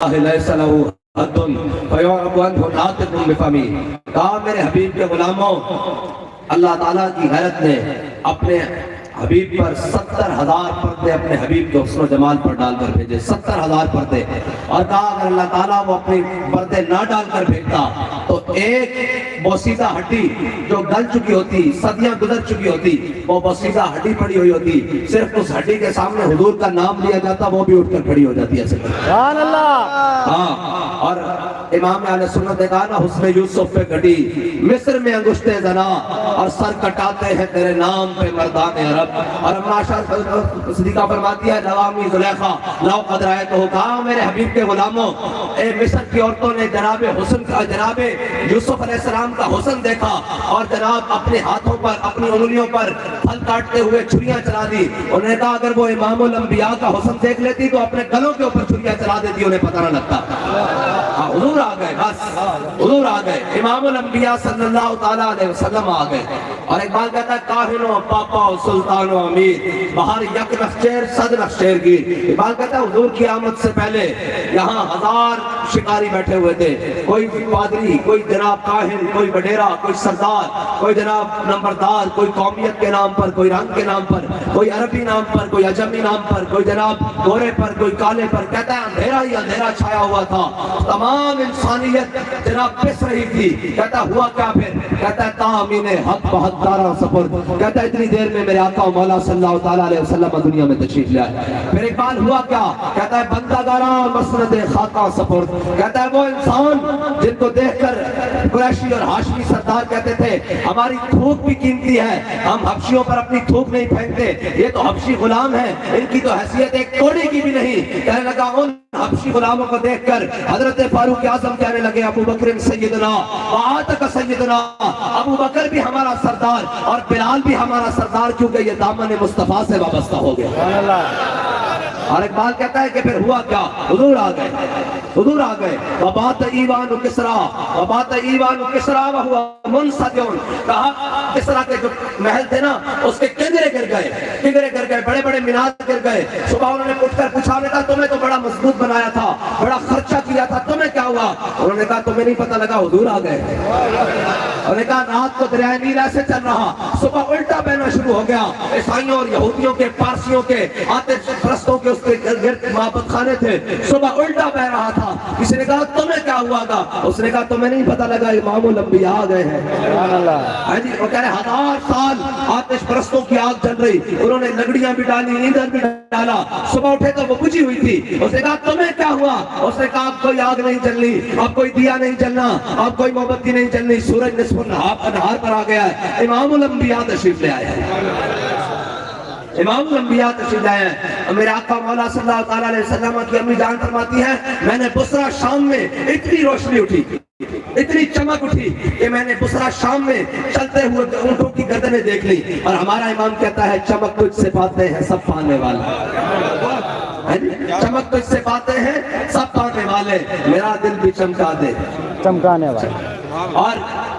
لیس لہ حد فیعرب عنہ ناطق بفمہ. کہا میرے حبیب کے غلاموں، اللہ تعالیٰ کی غیرت نے اپنے حبیب پر 70,000 پردے اپنے حبیب کے حسن و جمال پر ڈال کر بھیجے، 70,000 پردے. اور کہا اگر اللہ تعالیٰ وہ اپنے پردے نہ ڈال کر بھیجتا تو ایک بوسیدہ ہڈی جو گل چکی ہوتی، صدیاں گزر چکی ہوتی، وہ بوسیدہ ہڈی پڑی ہوئی ہوتی، صرف اس ہڈی کے سامنے حضور کا نام لیا جاتا، وہ بھی اٹھ کر کھڑی ہو جاتی ہے. سبحان اللہ. ہاں. اور امام اہل سنت نے کہا نا، حسن یوسف پہ گھٹی مصر میں انگشتے زنا، اور سر کٹاتے ہیں تیرے نام پہ مردان عرب. اور عائشہ صدیقہ فرماتی ہے لوامی زلیخا لو قد رأیتہ، کہا میرے حبیب کے غلاموں، اے مصر کی عورتوں نے جناب حسن کا، جناب یوسف علیہ السلام کا حسن دیکھا، اور جناب اپنے ہاتھوں پر، اپنی انگلیوں پر پھل کاٹتے ہوئے چھریاں چلا دی. انہوں نے کہا اگر وہ امام الانبیاء کا حسن دیکھ لیتی تو اپنے گلوں کے اوپر چھریاں چلا دیتی، انہیں پتہ نہ لگتا. حضور آ گئے، بس حضور آ گئے، امام الانبیاء صلی اللہ تعالیٰ علیہ وسلم آ گئے. اور اقبال کہتا ہے کاہن و پاپا و سلطان و امیر بہار یک نخچیر صد نخچیر گیر. اقبال کہتا ہے حضور کی آمد سے پہلے یہاں 1000 شکاری بیٹھے ہوئے تھے، کوئی پادری، کوئی جناب کاہن، کوئی وڈیرا، کوئی سردار، کوئی جناب نمبردار، کوئی قومیت کے نام پر، کوئی رنگ کے نام پر، کوئی عربی نام پر، کوئی عجمی نام پر، کوئی جناب گورے پر، کوئی کالے پر. کہتا ہے اندھیرا ہی اندھیرا چھایا ہوا تھا، تمام انسانیت جناب پس رہی تھی. کہتا ہوا کیا پھر؟ کہتا ہے تامین حق بہت دارہ سفر. کہتا ہے اتنی دیر میں میرے آقا و مولا صلی اللہ تعالیٰ علیہ وسلم دنیا میں تشریف لے آئے. پھر اقبال ہوا کیا؟ کہتا ہے بندہ گاراں مسند خاکاں سفر. کہتا ہے وہ انسان جن کو دیکھ کر قریشی اور ہاشمی سردار کہتے تھے ہماری تھوک بھی قیمتی ہے، ہم حبشیوں پر اپنی تھوک نہیں پھینکتے، یہ تو حبشی غلام ہیں، ان کی تو حیثیت ایک کوڑی کی بھی نہیں. کہنے لگا ان حبشی غلاموں کو دیکھ کر حضرت فاروق اعظم کہنے لگے ابو بکر سیدنا وآتک سیدنا، ابو بکر بھی ہمارا سردار اور بلال بھی ہمارا سردار، کیونکہ یہ دامن مصطفیٰ سے وابستہ ہو گیا. اور اقبال کہتا ہے کہ پھر ہوا کیا؟ حضور آ گئے، حضور آ گئے. وبات ایوان کسرا، وبات ایوان کسرا وہو منصدیون. کہا کسرا کے جو محل تھے نا اس کے کنگرے گر گئے، کنگرے گر گئے، بڑے بڑے مینار گر گئے. صبح انہوں نے اٹھ کر پوچھا، نے کہا تمہیں تو بڑا مضبوط بنایا تھا، بڑا خرچہ کیا تھا، تمہیں کیا ہوا؟ انہوں نے کہا تمہیں نہیں پتہ لگا، حضور آ گئے. انہوں نے کہا رات کو دریائے نیل ایسے چل رہا، صبح الٹا بہنا شروع ہو گیا. عیسائیوں اور یہودیوں کے، پارسیوں کے، آتش پرستوں کے اس کے گرد معبد خانے تھے، صبح الٹا بہ رہا تھا. کسی نے کہا تمہیں کیا ہوا گا؟ اس نے کہا تمہیں نہیں پتہ لگا امام الانبیاء آ گئے ہیں. وہ کہہ رہے 1000 سال آتش پرستوں کی آگ جل رہی، انہوں نے لکڑیاں بھی ڈالی، ایندھن بھی ڈالا، صبح اٹھے تو وہ بجھی ہوئی تھی. اس نے کہا تمہیں کیا ہوا؟ اس نے کہا اب کوئی آگ نہیں جلنی، اب کوئی دیا نہیں جلنا، اب کوئی موم بتی نہیں جلنی، سورج نصف النہار پر آ گیا ہے. امام الانبیاء تشریف لے آئے ہیں، امام الانبیاء تشریف لائے ہیں. میرے آقا مولا صلی اللہ تعالیٰ علیہ وسلم کی امی جان فرماتی ہے میں نے بصرہ شام میں اتنی روشنی اٹھی، اتنی چمک اٹھی کہ میں نے بصرہ شام میں چلتے ہوئے اونٹوں کی گردنیں دیکھ لی. اور ہمارا امام کہتا ہے چمک تجھ سے پاتے ہیں سب پانے والے، چمک تجھ سے پاتے ہیں سب پانے والے، میرا دل بھی چمکا دے چمکانے والے. اور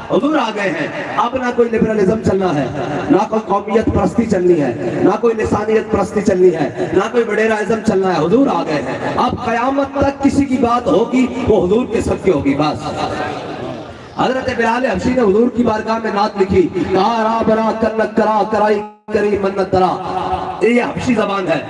حضور آ گئے ہیں. اب نہ کوئی لبرلزم چلنا ہے، نہ کوئی قومیت پرستی چلنی ہے، نہ کوئی لسانیت پرستی چلنی ہے، نہ کوئی وڈیرائزم چلنا ہے. حضور آ گئے ہیں. اب قیامت تک کسی کی بات ہوگی وہ حضور کے صدقے ہوگی بس. حضرت بلال حبشی نے حضور کی بارگاہ میں نعت لکھی، کہا را برا کنک کرا کرائی کری منت درا. یہ حبشی زبان ہے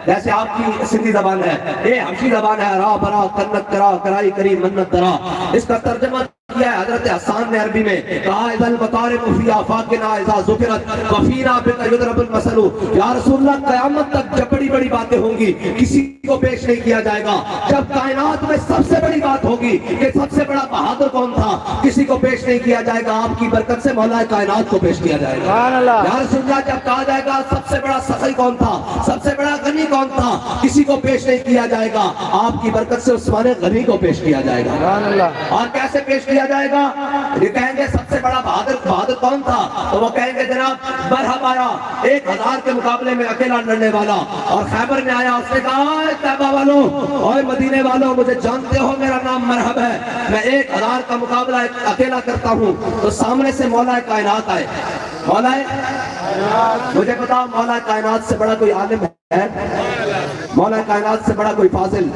جیسے آپ کی سندھی زبان ہے، یہ حبشی زبان ہے. را برا کنک کرا کرائی کری منت درا. اس کا ترجمہ کیا ہے حضرت حسان نے عربی میں، کہا اذا المطارق فی آفاقنا اذا ذکرت وفینا بک یضرب المثل. یا رسول اللہ قیامت تک جب بڑی بڑی باتیں ہوں گی کسی کو پیش نہیں کیا جائے گا. جب کائنات میں سب سے بڑی بات ہوگی کہ سب سے بڑا بہادر کون تھا، کسی کو پیش نہیں کیا جائے گا، آپ کی برکت سے مولا کائنات کو پیش کیا جائے گا. یا رسول اللہ جب کہا جائے گا سب سے بڑا سخی کون تھا، سب سے بڑا غنی کون تھا، کسی کو پیش نہیں کیا جائے گا، آپ کی برکت سے عثمان غنی کو پیش کیا جائے گا. اور کیسے پیش کیا جائے گا؟ یہ کہیں گے سب سے بڑا بہادر کون تھا، تو وہ کہیں گے جناب مرحب آیا 1000 کے مقابلے میں اکیلا لڑنے والا، اور خیبر میں آیا، اس نے کہا اے طیبہ والوں اور مدینے والوں مجھے جانتے ہو میرا نام مرحب ہے، میں 1000 کا مقابلہ اکیلا کرتا ہوں. تو سامنے سے مولا کائنات آئے. مولا مجھے بتاؤ مولا کائنات سے بڑا کوئی عالم ہے؟ مولا کائنات سے بڑا کوئی فاضل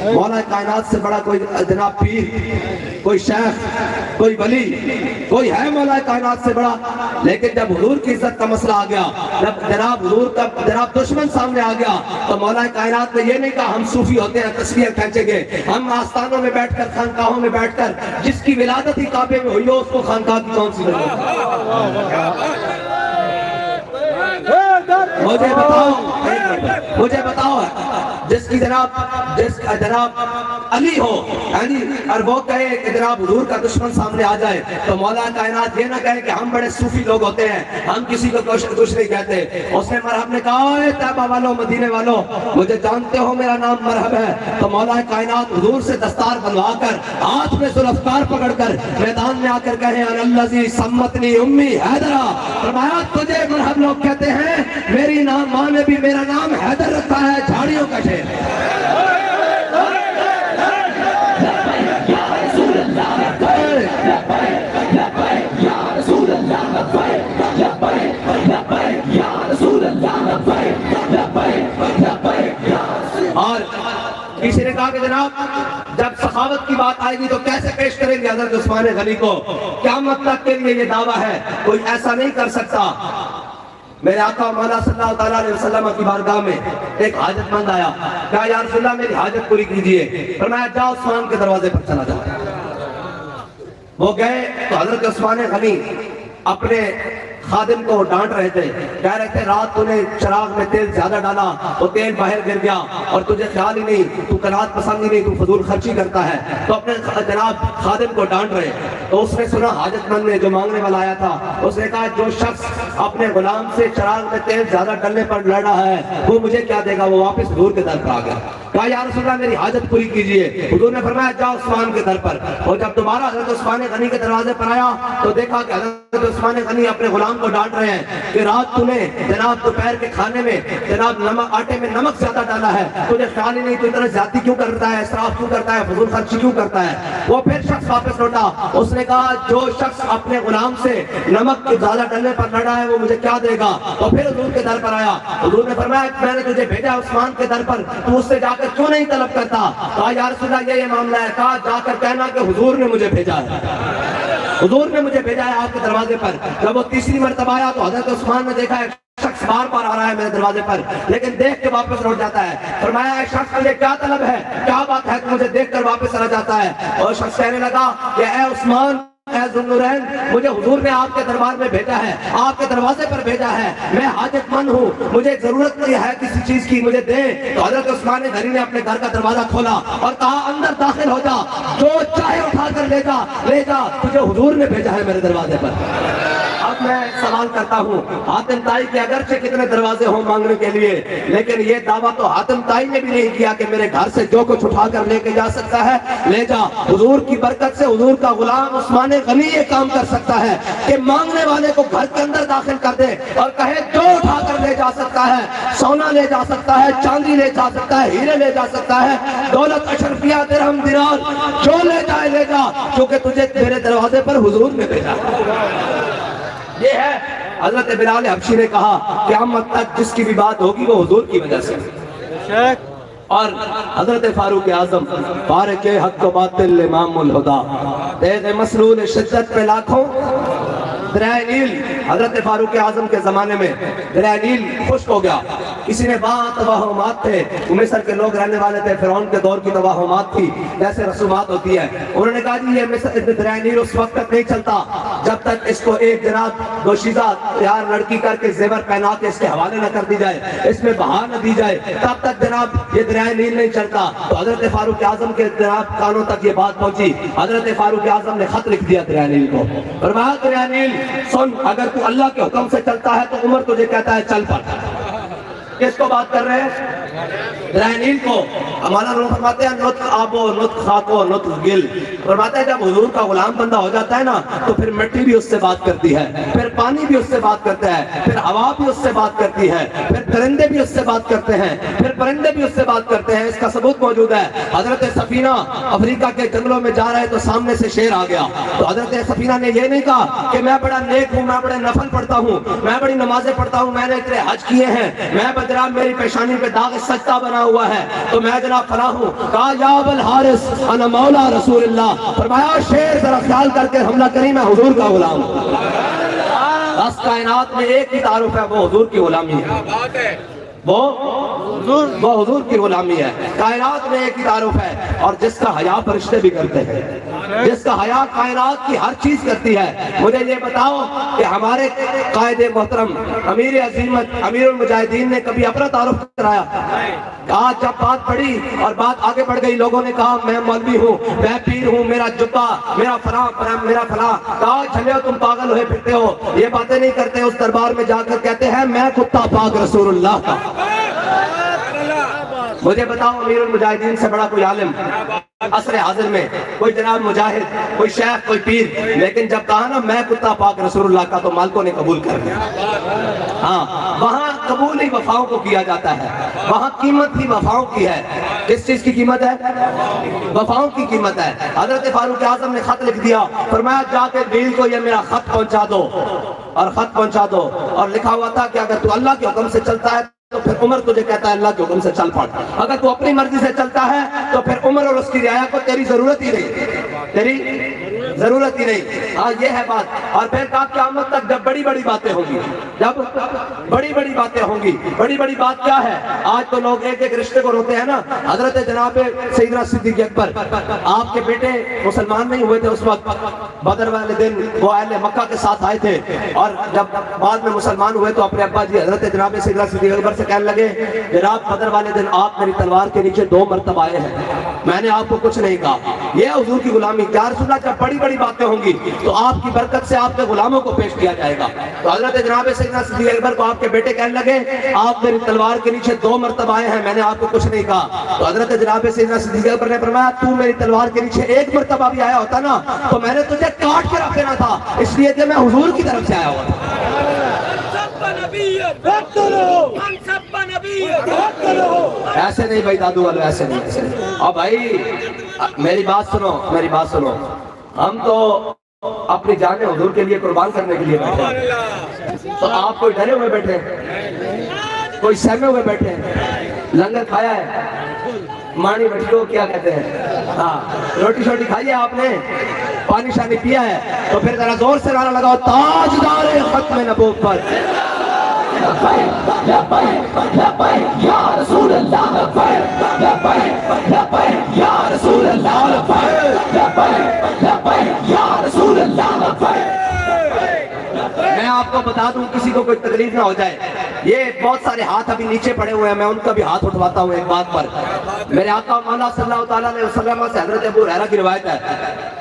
مولا کائنات سے بڑا کوئی جناب پیر، کوئی شیخ، کوئی ولی، کوئی ہے مولا کائنات سے بڑا؟ لیکن جب حضور کی عزت کا مسئلہ آ گیا، جب جناب حضور کا جناب دشمن سامنے آ گیا، تو مولا کائنات نے یہ نہیں کہا ہم صوفی ہوتے ہیں تصویر کھینچیں گے، ہم آستانوں میں بیٹھ کر، خانقاہوں میں بیٹھ کر، جس کی ولادت ہی کعبے میں ہوئی ہو اس کو خانقاہ کی کون سی ضرورت ہے؟ مجھے بتاؤ جس کی جناب علی ہو اور وہ کہے کہ جناب حضور کا دشمن سامنے آ جائے، تو مولا کائنات یہ نہ کہے کہ ہم بڑے صوفی لوگ ہوتے ہیں، ہم کسی کو کچھ نہیں کہتے۔ اس نے مرحب نے کہا اے طیبہ والوں، مدینے والوں، مجھے جانتے ہو میرا نام مرحب ہے، تو مولا کائنات حضور سے دستار بنوا کر، ہاتھ میں ذوالفقار پکڑ کر میدان میں آ کر کہے ان الذی سمتنی امی حیدرہ، فرمایا تجھے مرحب لوگ کہتے ہیں، میری ماں نے بھی میرا نام حیدر رکھا ہے، جھاڑیوں کا شیر۔ اور کسی نے کہا کہ جناب جب سخاوت کی بات آئے گی تو کیسے پیش کریں گے حضرت عثمان غنی کو؟ قیامت تک کے لیے یہ دعویٰ ہے، کوئی ایسا نہیں کر سکتا۔ میرے آقا مولا صلی اللہ تعالیٰ علیہ وسلم کی بارگاہ میں ایک حاجت مند آیا، کہا یا رسول اللہ میری حاجت پوری کیجئے، فرمایا جا عثمان کے دروازے پر چلا جا۔ وہ گئے تو حضرت عثمان غنی اپنے خادم کو ڈانٹ رہے تھے، کہہ رہے تھے رات تو نے چراغ میں تیل زیادہ ڈالا، وہ تیل باہر گر گیا اور تجھے خیال ہی نہیں، تو قناعت پسند ہی نہیں، تو فضول خرچی کرتا ہے۔ تو اپنے جناب خادم کو ڈانٹ رہے، تو اس نے سنا حاجت مند نے جو مانگنے والا آیا تھا، اس نے کہا جو شخص اپنے غلام سے چراغ میں تیل زیادہ ڈالنے پر لڑ رہا ہے وہ مجھے کیا دے گا؟ وہ واپس حضور کے در پر آ گیا، کہا یا رسول اللہ میری حاجت پوری کیجئے۔ حضور نے فرمایا جا عثمان کے در پر۔ اور جب دوبارہ حضرت عثمان غنی کے دروازے پر آیا تو دیکھا کہ حضرت عثمان غنی اپنے غلام کو ڈانٹ رہے ہیں کہ رات تو نے جناب دوپہر کے کھانے میں جناب آٹے میں نمک زیادہ ڈالا ہے، تجھے خیال ہی نہیں، تو اتنا زیادتی کیوں کرتا ہے، اسراف کیوں کرتا ہے، فضول خرچی کیوں کرتا ہے؟ وہ پھر شخص واپس لوٹا، اس نے کہا جو شخص اپنے غلام سے نمک زیادہ ڈالنے پر لڑا ہے وہ مجھے کیا دے گا؟ تو پھر حضور کے در پر آیا، حضور نے فرمایا میں نے تجھے بھیجا عثمان کے در پر، تو اس سے جا کر کیوں نہیں طلب کرتا؟ کہا یا رسول اللہ یہ معاملہ ہے، کہا جا کر کہنا کہ حضور نے مجھے بھیجا ہے، حضور نے مجھے بھیجا ہے آپ کے دروازے پر۔ جب وہ تیسری مرتبہ آیا تو حضرت عثمان نے دیکھا ایک شخص بار بار آ رہا ہے میرے دروازے پر، لیکن دیکھ کے واپس لوٹ جاتا ہے۔ فرمایا اے شخص تجھے کیا طلب ہے، کیا بات ہے کہ مجھے دیکھ کر واپس چلا جاتا ہے؟ اور شخص کہنے لگا کہ اے عثمان، اے ذوالنورین، مجھے حضور نے آپ کے دربار میں بھیجا ہے، آپ کے دروازے پر بھیجا ہے، میں حاجت مند ہوں، مجھے ضرورت نہیں ہے کسی چیز کی، مجھے دے۔ تو حضرت عثمان غنی نے اپنے گھر کا دروازہ کھولا اور کہا اندر داخل ہو جا، جو چاہے اٹھا کر لے جا، تجھے حضور نے بھیجا ہے میرے دروازے پر۔ اب میں سوال کرتا ہوں، حاتم طائی کے اگرچہ کتنے دروازے ہوں مانگنے کے لیے، لیکن یہ دعویٰ تو حاتم طائی نے بھی نہیں کیا کہ میرے گھر سے جو کچھ اٹھا کر لے کے جا سکتا ہے لے جا۔ حضور کی برکت سے حضور کا غلام عثمان غنی یہ کام کر سکتا ہے کہ مانگنے والے کو گھر کے اندر داخل کر دے اور کہے جو اٹھا کر لے جا سکتا ہے، سونا لے جا سکتا ہے، چاندی لے جا سکتا ہے، ہیرے لے جا سکتا ہے، دولت اشرفیہ درہم دینار جو لے جائے لے جا، کیونکہ تجھے میرے دروازے پر حضور نے بھیجا۔ یہ ہے حضرت بلال حبشی نے کہا قیامت تک جس کی بھی بات ہوگی وہ حضور کی وجہ سے۔ اور حضرت فاروق اعظم فارق حق و باطل امام الہدا، تیغ مسلول شدت پہ لاکھوں، دریائے نیل حضرت فاروق اعظم کے زمانے میں دریائے نیل خشک ہو گیا، کسی نے وہاں توہمات تھے، مصر کے لوگ رہنے والے تھے، فرعون کے دور کی توہمات تھی جیسے رسومات ہوتی ہے، انہوں نے کہا جی یہ دریائے نیل اس وقت تک نہیں چلتا جب تک اس کو ایک جناب دوشیزہ تیار لڑکی کر کے زیور پہنا کے اس کے حوالے نہ کر دی جائے، اس میں بہا نہ دی جائے، تب تک جناب یہ دریائے نیل نہیں چلتا۔ تو حضرت فاروق اعظم کے جناب کانوں تک یہ بات پہنچی، حضرت فاروق اعظم نے خط لکھ دیا دریائے نیل کو، فرمایا دریائے نیل سن، اگر تو اللہ کے حکم سے چلتا ہے تو عمر تجھے کہتا ہے چل پڑ۔ کس کو بات کر رہے ہیں؟ دریائے نیل کو۔ ہمارا لوگ فرماتے ہیں نطق آب و نطق خاک و نطق گل، فرماتے ہیں جب حضور کا غلام بندہ ہو جاتا ہے نا تو پھر مٹی بھی اس سے بات کرتی ہے، پھر پانی بھی اس سے بات کرتا ہے، پھر ہوا بھی اس سے بات کرتی ہے، پھر درندے بھی اس سے بات کرتے ہیں، پھر پرندے بھی اس سے بات کرتے ہیں۔ اس کا ثبوت موجود ہے، حضرت سفینہ افریقہ کے جنگلوں میں جا رہے تو سامنے سے شیر آ گیا، تو حضرت سفینہ نے یہ نہیں کہا کہ میں بڑا نیک ہوں، میں بڑے نفل پڑھتا ہوں، میں بڑی نمازیں پڑھتا ہوں، میں نے اتنے حج کیے ہیں، میں بدرا میری پیشانی پہ داغ اس سجدہ بنا ہوا ہے تو میں جناب فلاں ہوں. کہا یا ابا الحارث انا مولا رسول اللہ. فرمایا شیر ذرا خیال کر کے حملہ کری میں حضور کا غلام ہوں. بس کائنات میں ایک ہی تعارف ہے وہ حضور کی غلامی ہے. وہ حضور کی غلامی ہے. کائنات میں ایک ہی تعارف ہے. اور جس کا حیا فرشتے بھی کرتے ہیں, جس کا حیا کائنات کی ہر چیز کرتی ہے. مجھے یہ بتاؤ کہ ہمارے قائد محترم امیر عظیمت امیر المجاہدین نے کبھی اپنا تعارف کرایا؟ آج جب بات پڑی اور بات آگے بڑھ گئی, لوگوں نے کہا میں مولوی ہوں, میں پیر ہوں, میرا جبہ, میرا فلاں میرا فلاں. کہا چلے تم پاگل ہوئے پھرتے ہو, یہ باتیں نہیں کرتے. اس دربار میں جا کر کہتے ہیں میں کتا پاک رسول اللہ کا. مجھے بتاؤ امیر المجاہدین سے بڑا کوئی عالم عصر حاضر میں, کوئی جناب مجاہد, کوئی شیخ, کوئی پیر, لیکن جب کہا نا میں کتا پاک رسول اللہ کا تو مالکوں نے قبول کر لیا. ہاں, وہاں قبول ہی وفاؤں کو کیا جاتا ہے, وہاں قیمت ہی وفاؤں کی ہے. کس چیز کی قیمت ہے؟ وفاؤں کی قیمت ہے. حضرت فاروق اعظم نے خط لکھ دیا, فرمایا جا کے بیل کو یہ میرا خط پہنچا دو, اور خط پہنچا دو. اور لکھا ہوا تھا کہ اگر تو اللہ کے حکم سے چلتا ہے تو پھر عمر تجھے کہتا ہے اللہ کے حکم سے چل پڑ. اگر تو اپنی مرضی سے چلتا ہے تو پھر عمر اور اس کی رعایا کو تیری ضرورت ہی نہیں, تیری ضرورت ہی نہیں. ہاں یہ ہے بات. اور پھر کہا قیامت تک جب بڑی بڑی باتیں ہوں گی, جب بڑی بڑی باتیں ہوں گی. بڑی بڑی بات کیا ہے؟ آج تو لوگ ایک ایک رشتے کو روتے ہیں نا. حضرت جناب سیدنا صدیق اکبر, آپ کے بیٹے مسلمان نہیں ہوئے تھے اس وقت, بدر والے دن وہ اہل مکہ کے ساتھ آئے تھے, اور جب بعد میں مسلمان ہوئے تو اپنے ابا جی حضرت جناب سیدنا صدیق اکبر سے کہنے لگے جناب بدر والے دن آپ میری تلوار کے نیچے 2 مرتبہ آئے ہیں, میں نے آپ کو کچھ نہیں کہا. یہ حضور کی غلامی. یا رسول اللہ جب بڑی بڑی باتیں ہوں گی تو آپ کی برکت سے آپ کے غلاموں کو پیش کیا جائے گا. تو حضرت جناب سیدنا صدیق اکبر کو آپ کے بیٹے کہنے لگے آپ میری تلوار کے نیچے 2 مرتبہ آئے ہیں, میں نے آپ کو کچھ نہیں کہا. تو حضرت جناب سیدنا صدیق اکبر نے فرمایا تو میری تلوار کے نیچے 1 مرتبہ بھی آیا ہوتا نا تو میں نے تجھے کاٹ کے رکھ دینا تھا, اس لیے کہ میں حضور کی طرف سے آیا ہوا تھا. ایسے نہیں بھائی دادو والے, ایسے نہیں, ایسے نہیں. اور بھائی میری بات سنو, میری بات سنو. ہم تو اپنی جانیں حضور کے لیے قربان کرنے کے لیے بیٹھے ہیں, تو آپ کوئی ڈرے ہوئے بیٹھے ہیں, کوئی سہمے ہوئے بیٹھے ہیں؟ لنگر کھایا ہے, مانی بٹیوں کیا کہتے ہیں, ہاں روٹی شوٹی کھائی ہے آپ نے, پانی شانی پیا ہے, تو پھر ذرا زور سے نعرہ لگاؤ تاجدار ختم نبوت پر یا رسول اللہ, یا رسول اللہ, یا رسول اللہ. میں آپ کو بتا دوں کسی کو کوئی تکلیف نہ ہو جائے, یہ بہت سارے ہاتھ ابھی نیچے پڑے ہوئے ہیں, میں ان کا بھی ہاتھ اٹھواتا ہوں ایک بات پر. میرے آقا مولا صلی اللہ تعالیٰ علیہ وسلم سے حضرت ابو ہریرہ کی روایت ہے.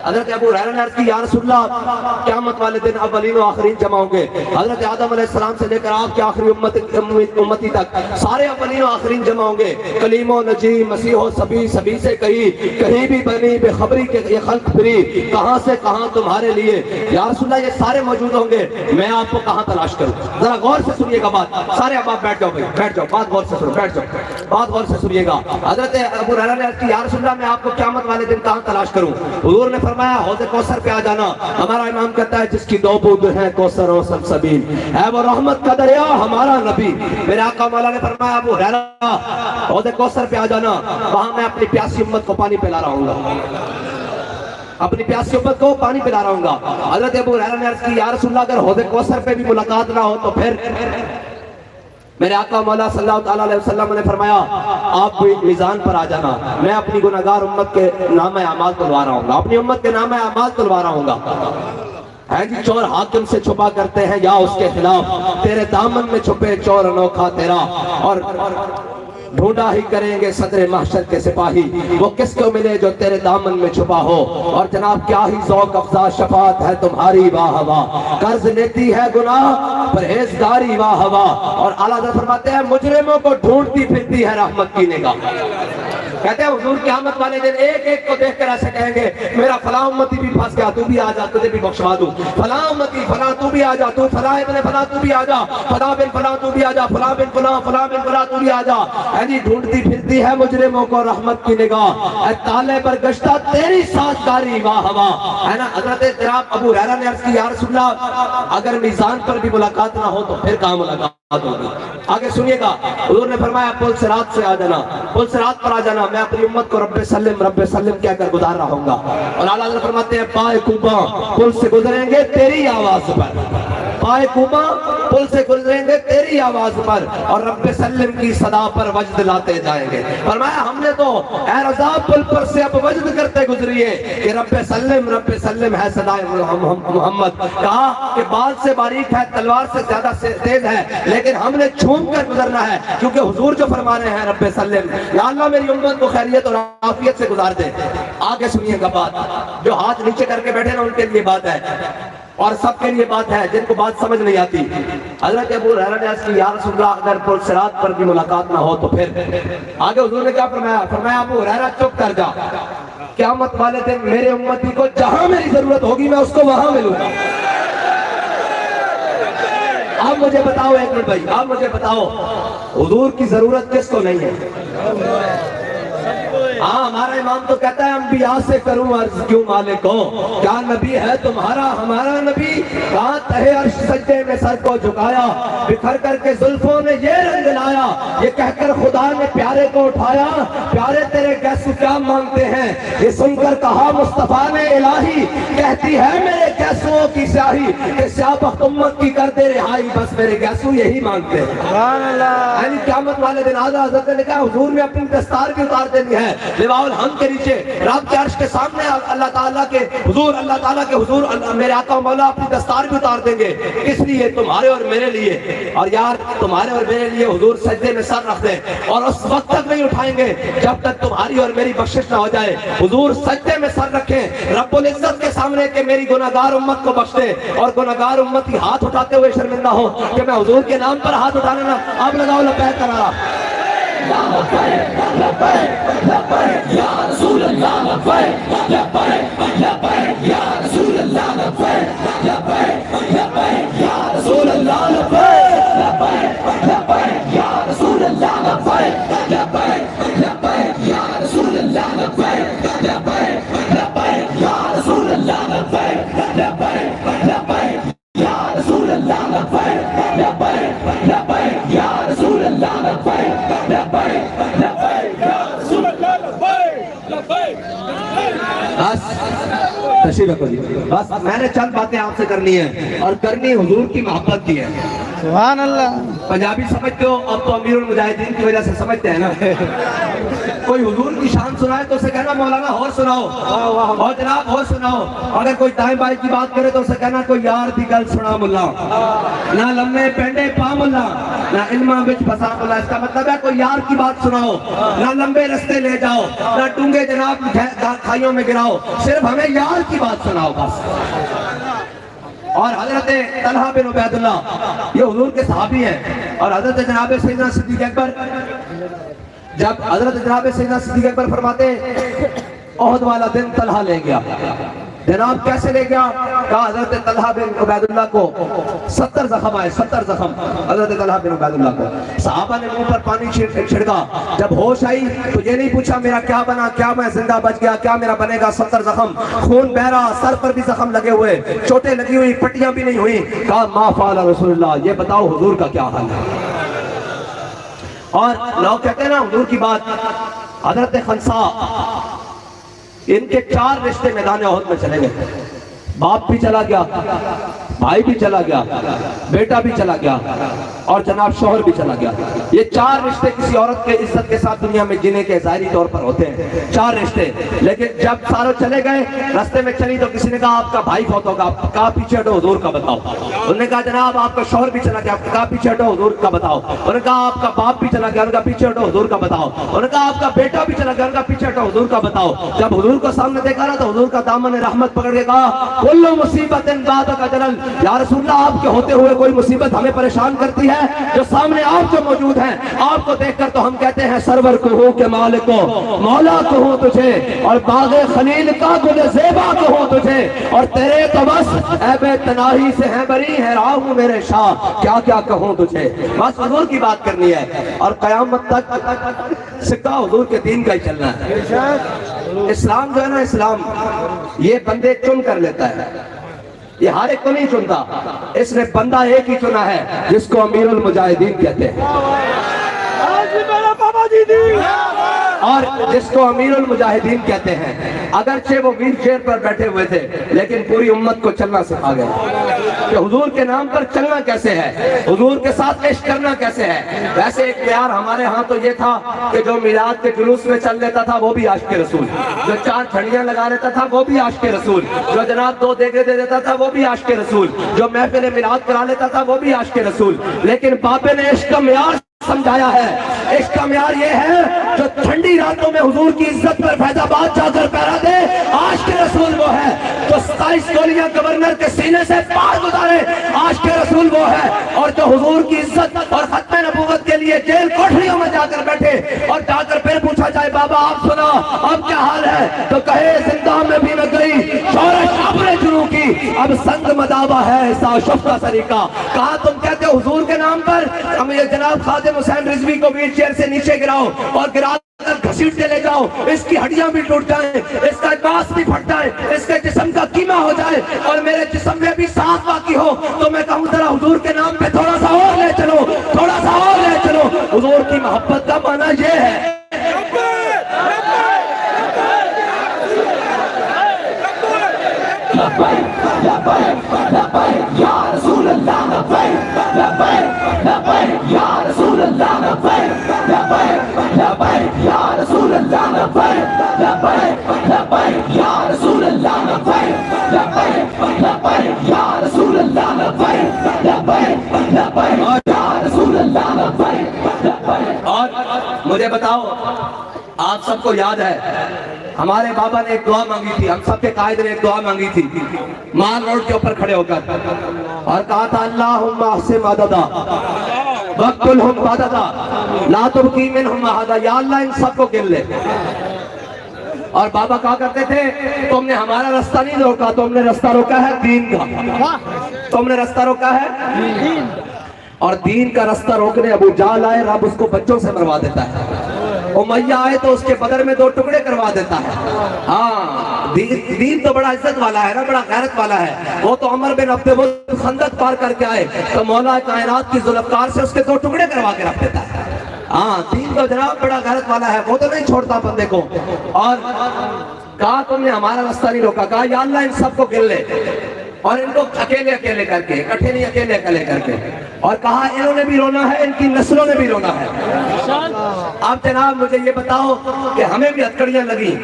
حضرت ابو ہریرہ نے عرض کی یا رسول اللہ قیامت والے دن اولین و آخرین جمع ہوں گے. حضرت آدم علیہ السلام سے لے کر آپ کی آخری امتی تک سارے اولین و آخرین جمع ہوں گے. کلیم و نجی مسیح و سبی, سبی سے کہیں بھی بنی بے خبری کے یہ خلق پھری, کہاں سے کہاں تمہارے لیے. یا رسول اللہ یہ سارے موجود ہوں گے, میں آپ کو کہاں تلاش کروں؟ ذرا غور سے سنیے گا بات. سارے اب آپ بیٹھ جاؤ بھائی, بیٹھ جاؤ, بات غور سے سنو, بیٹھ جاؤ, بات غور سے سنیے گا. حضرت ابو ہریرہ نے عرض کی یا رسول اللہ میں آپ کو قیامت والے دن کہاں تلاش کروں؟ حضور نے فرمایا حوض کوثر پہ آ جانا. ہمارا امام کہتا ہے جس کی 2 بوند ہیں کوثر و سلسبیل, ہے وہ رحمت کا دریا ہمارا نبی. میرے آقا مولا نے فرمایا ابو ہریرہ حوض کوثر پہ آ جانا, وہاں میں اپنی پیاسی امت کو پانی پلا رہا ہوں گا, اپنی پیاسی امت کو پانی پلا رہا ہوں گا. حضرت ابو ہریرہ نے عرض کی یا رسول اللہ اگر حوض کوثر پہ بھی ملاقات نہ ہو تو پھر؟ میرے آقا مولا صلی اللہ تعالیٰ علیہ وسلم نے فرمایا آپ بھی میزان پر آ جانا, میں اپنی گناہگار امت کے نام اعمال تلوا رہا ہوں گا, اپنی امت کے نام اعمال تلوا رہا ہوں گا. ہے جی چور حاکم سے چھپا کرتے ہیں یا اس کے خلاف, تیرے دامن میں چھپے چور انوکھا تیرا, اور ڈھونڈا ہی کریں گے صدر محشر کے سپاہی, وہ کس کو ملے جو تیرے دامن میں چھپا ہو. اور جناب کیا ہی ذوق افزا شفاعت ہے تمہاری واہ واہ, قرض لیتی ہے گناہ پرہیزگاری واہ واہ. اور اعلیٰ حضرت فرماتے ہیں مجرموں کو ڈھونڈتی پھرتی ہے رحمت کی نگاہ. کہتے ہیں حضور قیامت والے دن ایک ایک کو دیکھ کر ایسے کہیں گے میرا فلاں امتی بھی پھنس گیا, تو بھی آ جا, تجھے بھی بخشوا دوں. فلاں امتی فلاں تو بھی آ جا, تو فلاں ابن فلاں تو بھی آ جا, فلاں بن فلاں تو بھی آ جا, فلاں بن فلاں, فلاں بن فلاں تو بھی آ جا. جی ڈھونڈتی پھرتی ہے مجرموں کو رحمت کی نگاہ, اے تالے پر گشتہ تیری سازگاری واہ واہ. ہے نا حضرت جناب ابو ہریرہ نے عرض کی یا رسول اللہ اگر میزان پر بھی ملاقات نہ ہو تو پھر کہاں ملاقات؟ آگے سنیے گا، حضور نے فرمایا پل صراط سے آ جانا، پل صراط پر آ جانا، میں اپنی امت کو رب سلم کہہ کر گزار رہا ہوں گا۔ اور اعلیٰ حضرت فرماتے ہیں پائے کوباں پل سے گزریں گے تیری آواز پر، پائے کوباں پل سے گزریں گے تیری آواز پر، اور رب سلم کی صدا پر وجد لاتے جائیں گے۔ فرمایا ہم نے تو اے رضا پل پر سے اب وجد کرتے گزریے کہ رب سلم ہے صدا محمد۔ کہا کہ بال سے باریک ہے، تلوار سے زیادہ تیز ہے، لیکن ہم نے چھوم کر گزرنا ہے، کیونکہ حضور جو فرما رہے ہیں رب سلم، یا اللہ میری امت کو خیریت اور عافیت سے گزار دے۔ آگے سنیے گا بات، جو ہاتھ نیچے کر کے بیٹھے نا ان کے لیے بات ہے، اور سب کے لیے بات ہے جن کو بات سمجھ نہیں آتی۔ حضرت ابو ہریرہ نے عرض کی یا رسول اللہ اگر پل صراط پر بھی ملاقات نہ ہو تو پھر؟ آگے حضور نے کیا فرمایا؟ فرمایا ابو ہریرہ چپ کر جا، قیامت والے دن میرے امتی کو جہاں میری ضرورت ہوگی میں اس کو وہاں ملوں گا۔ آپ مجھے بتاؤ ایک منٹ بھائی، آپ مجھے بتاؤ حضور کی ضرورت کس کو نہیں ہے؟ ہاں ہمارا امام تو کہتا ہے انبیاء سے کروں عرض کیوں مالک ہو، کیا نبی ہے تمہارا ہمارا نبی؟ کہاں تہے عرش سجدے میں سر کو جھکایا، بکھر کر کے زلفوں نے یہ رنگ لایا، یہ کہہ کر خدا نے پیارے کو اٹھایا، پیارے تیرے گیسو کیا مانگتے ہیں؟ یہ سن کر کہا مصطفیٰ نے الہی، کہتی ہے میرے گیسوؤں کی سیاہی کہ سیاہ بخت امت کی کر دے رہائی، بس میرے گیسو یہی مانگتے ہیں۔ سبحان اللہ۔ یعنی قیامت والے دن آدھا حضرت نے کہا حضور نے اپنی دستار بھی اتار دینی ہے، لواء الحمد کے نیچے رب کے عرش کے سامنے اللہ تعالیٰ کے حضور میرے آقا و مولا اپنی دستار بھی اتار دیں گے، اس لیے تمہارے اور میرے لیے، اور یار تمہارے اور میرے لیے حضور سجدے میں سر رکھ دیں، اور اس وقت تک نہیں اٹھائیں گے جب تک تمہاری اور میری بخشش نہ ہو جائے۔ حضور سجدے میں سر رکھیں رب العزت کے سامنے کہ میری گناہگار امت کو بخش دے، اور گناہگار امت کی ہاتھ اٹھاتے ہوئے شرمندہ ہو کہ میں حضور کے نام پر ہاتھ اٹھانا نا، آپ لگاؤ لبیک کرا یا رسول اللہ لبیک لبیک یا رسول اللہ لبیک لبیک یا رسول اللہ لبیک لبیک یا رسول اللہ لبیک لبیک یا رسول اللہ لبیک لبیک یا رسول اللہ لبیک لبیک یا رسول اللہ لبیک لبیک یا رسول اللہ لبیک بس میں نے چند باتیں آپ سے کرنی ہے، اور کرنی حضور کی محبت کی ہے۔ سبحان اللہ۔ پنجابی سمجھتے ہو، اب تو امیر المجاہدین کی وجہ سے سمجھتے ہیں نا۔ کوئی حضور کی شان سنائے تو اسے کہنا مولانا اور سناؤ، اور جناب اور سناؤ۔ اگر کوئی دائیں بائیں کی بات کرے تو اسے کہنا کوئی یار دی گل سنا ملا، نہ لمے پینڈے پا ملا، نہ علمہ بچ پسا ملا۔ اس کا مطلب ہے کوئی یار کی بات سناؤ، نہ لمبے رستے لے جاؤ، نہ ڈونگے جناب کھائیوں میں گراؤ، صرف ہمیں یار کی بات سناؤ بس۔ اور حضرت طلحہ بن عبید اللہ یہ حضور کے صحابی ہیں، اور حضرت جناب سیدنا صدیق اکبر، جب حضرت جناب سیدنا صدیق اکبر فرماتے ہیں احد والا دن طلحہ لے گیا، جناب کیسے لے گیا؟ کہا حضرت طلحہ بن عبید اللہ کو 70 زخم آئے، 70 زخم حضرت طلحہ بن عبید اللہ کو۔ صحابہ نے منہ پر پانی چھڑکا، جب ہوش آئی تو یہ نہیں پوچھا میرا کیا بنا، کیا میں زندہ بچ گیا، کیا میرا بنے گا؟ 70 زخم، خون بہ رہا، سر پر بھی زخم لگے ہوئے، چوٹیں لگی ہوئی، پٹیاں بھی نہیں ہوئی۔ کہا ما فعل رسول اللہ، یہ بتاؤ حضور کا کیا حال ہے؟ اور لوگ کہتے ہیں نا حضور کی بات، حضرت خنسا ان کے 4 رشتے میدان احد میں چلے گئے، باپ بھی چلا گیا، بھائی بھی چلا گیا، بیٹا بھی چلا گیا، اور جناب شوہر بھی چلا گیا۔ یہ 4 رشتے کسی عورت کے عزت کے ساتھ دنیا میں جینے کے ظاہری طور پر ہوتے ہیں، 4 رشتے۔ لیکن جب سارے چلے گئے، رستے میں چلی تو کسی نے کہا آپ کا بھائی فوت ہوگا، کہا پیچھے ہٹو حضور کا بتاؤ۔ انہوں نے کہا جناب آپ کا شوہر بھی چلا گیا، کہا پیچھے ہٹو حضور کا بتاؤ۔ انہوں نے کہا آپ کا باپ بھی چلا گیا، انہوں نے کہا پیچھے ہٹو حضور کا بتاؤ۔ انہوں نے کہا آپ کا بیٹا بھی چلا گیا، انہوں نے کہا پیچھے ہٹو حضور کا بتاؤ۔ جب حضور کو سامنے دیکھا نا تو حضور کا دامن رحمت پکڑ کے کہا کل مصیبت بعدک اجل، یا رسول اللہ آپ کے ہوتے ہوئے کوئی مصیبت ہمیں پریشان کرتی ہے؟ جو سامنے آپ جو موجود ہیں، آپ کو دیکھ کر تو ہم کہتے ہیں سرور کہوں کہ مالک کو مولا کہوں تجھے، اور باغ خلیل کا گل زیبا کہوں تجھے، اور تیرے تو بس عیب تناہی سے ہیں بری، ہے راہ ہوں میرے شاہ، کیا کیا کہوں تجھے؟ بس حضور کی بات کرنی ہے، اور قیامت تک سکہ حضور کے دین کا ہی چلنا ہے۔ اسلام جو ہے نا، اسلام یہ بندے چن کر لیتا ہے، یہ ہر ایک کو نہیں چنتا، اس نے بندہ ایک ہی چنا ہے جس کو امیر المجاہدین کہتے ہیں، اور جس کو امیر المجاہدین کہتے ہیں۔ اگرچہ وہ ویل چیئر پر بیٹھے ہوئے تھے لیکن پوری امت کو چلنا سکھا گئے کہ حضور کے نام پر چلنا کیسے ہے، حضور کے ساتھ عشق کرنا کیسے ہے۔ ویسے ایک معیار ہمارے ہاں تو یہ تھا کہ جو میلاد کے جلوس میں چل لیتا تھا وہ بھی عاشق رسول، جو 4 چھڑیاں لگا لیتا تھا وہ بھی عاشق رسول، جو جناب 2 دیگے دے دیتا تھا وہ بھی عاشق رسول، جو محفل میلاد کرا لیتا تھا وہ بھی عاشق رسول۔ لیکن بابے نے عشق کا معیار سمجھایا ہے، عشق کا معیار یہ ہے جو ٹھنڈی راتوں میں حضور کی عزت پر فیض آباد جا کر پہرا دے، عاشق رسول وہ ہے۔ جو 27 گولیاں گورنر کے سینے سے پار گزارے، عاشق رسول وہ ہے۔ اور جو حضور کی عزت اور ختم نبوت کے لیے جیل کوٹھریوں میں جا کر بیٹھے اور جا کر پھر پوچھا جائے بابا آپ سنا اب کیا حال ہے، تو کہے زندہ میں بھی نہ گئی شورش اپنے جنوں کی، اب سنگ مداوا ہے ایسا شف کا طریقہ۔ کہا تم کہتے ہو حضور کے نام پر ہم یہ جناب خادم حسین رضوی کو ویل چیئر سے نیچے گراؤ اور گرا کر گھسیٹتے لے جاؤ، اس کی ہڈیاں بھی ٹوٹ جائیں، اس کا ماس بھی پھٹ جائے، اس کے جسم کا قیمہ ہو جائے اور میرے جسم میں بھی سانس باقی ہو، تو میں کہوں ذرا حضور کے نام پہ تھوڑا سا اور لے چلو، تھوڑا سا اور لے چلو۔ حضور کی محبت کا معنی یہ ہے۔ لبیک لبیک لبیک یا رسول اللہ، لبیک لبیک لبیک یا رسول اللہ، لبیک لبیک لبیک یا رسول اللہ، لبیک لبیک لبیک یا رسول اللہ، لبیک لبیک لبیک یا رسول اللہ، لبیک لبیک لبیک یا رسول اللہ، لبیک۔ اور مجھے بتاؤ، آپ سب کو یاد ہے ہمارے بابا نے ایک دعا مانگی تھی، ہم سب کے قائد نے ایک دعا مانگی تھی مال روڈ کے اوپر کھڑے ہو کر، اور کہا تھا اللہم احسن عددا وقتلہم بددا لا تبقی منہم احدا، یا اللہ ان سب کو گن لے۔ اور بابا کہا کرتے تھے تم نے ہمارا رستہ نہیں روکا، تم نے رستہ روکا ہے دین کا، تم نے رستہ روکا ہے، اور دین کا رستہ روکنے ابو جہل آئے، رب اس کو بچوں سے مروا دیتا ہے، امیہ آئے تو اس کے بدر میں 2 ٹکڑے کروا دیتا ہے۔ ہاں دین تو بڑا عزت والا ہے نا، بڑا غیرت والا ہے، وہ تو عمر بن عبد العزیز خندق پار کر کے آئے تو مولا کائنات کی ذوالفقار سے اس کے 2 ٹکڑے کروا کے رکھ دیتا ہے۔ ہاں دین تو جناب بڑا غیرت والا ہے، وہ تو نہیں چھوڑتا بندے کو۔ اور کہا تم نے ہمارا رستہ نہیں روکا، کہا یا اللہ ان سب کو گن لے، اور ان کو اکیلے اکیلے کر کے، اکٹھے نہیں اکیلے اکیلے کر کے، اور کہا انہوں نے بھی رونا ہے، ان کی نسلوں نے بھی رونا ہے۔ اب جناب مجھے یہ بتاؤ کہ ہمیں بھی ہتھکڑیاں لگی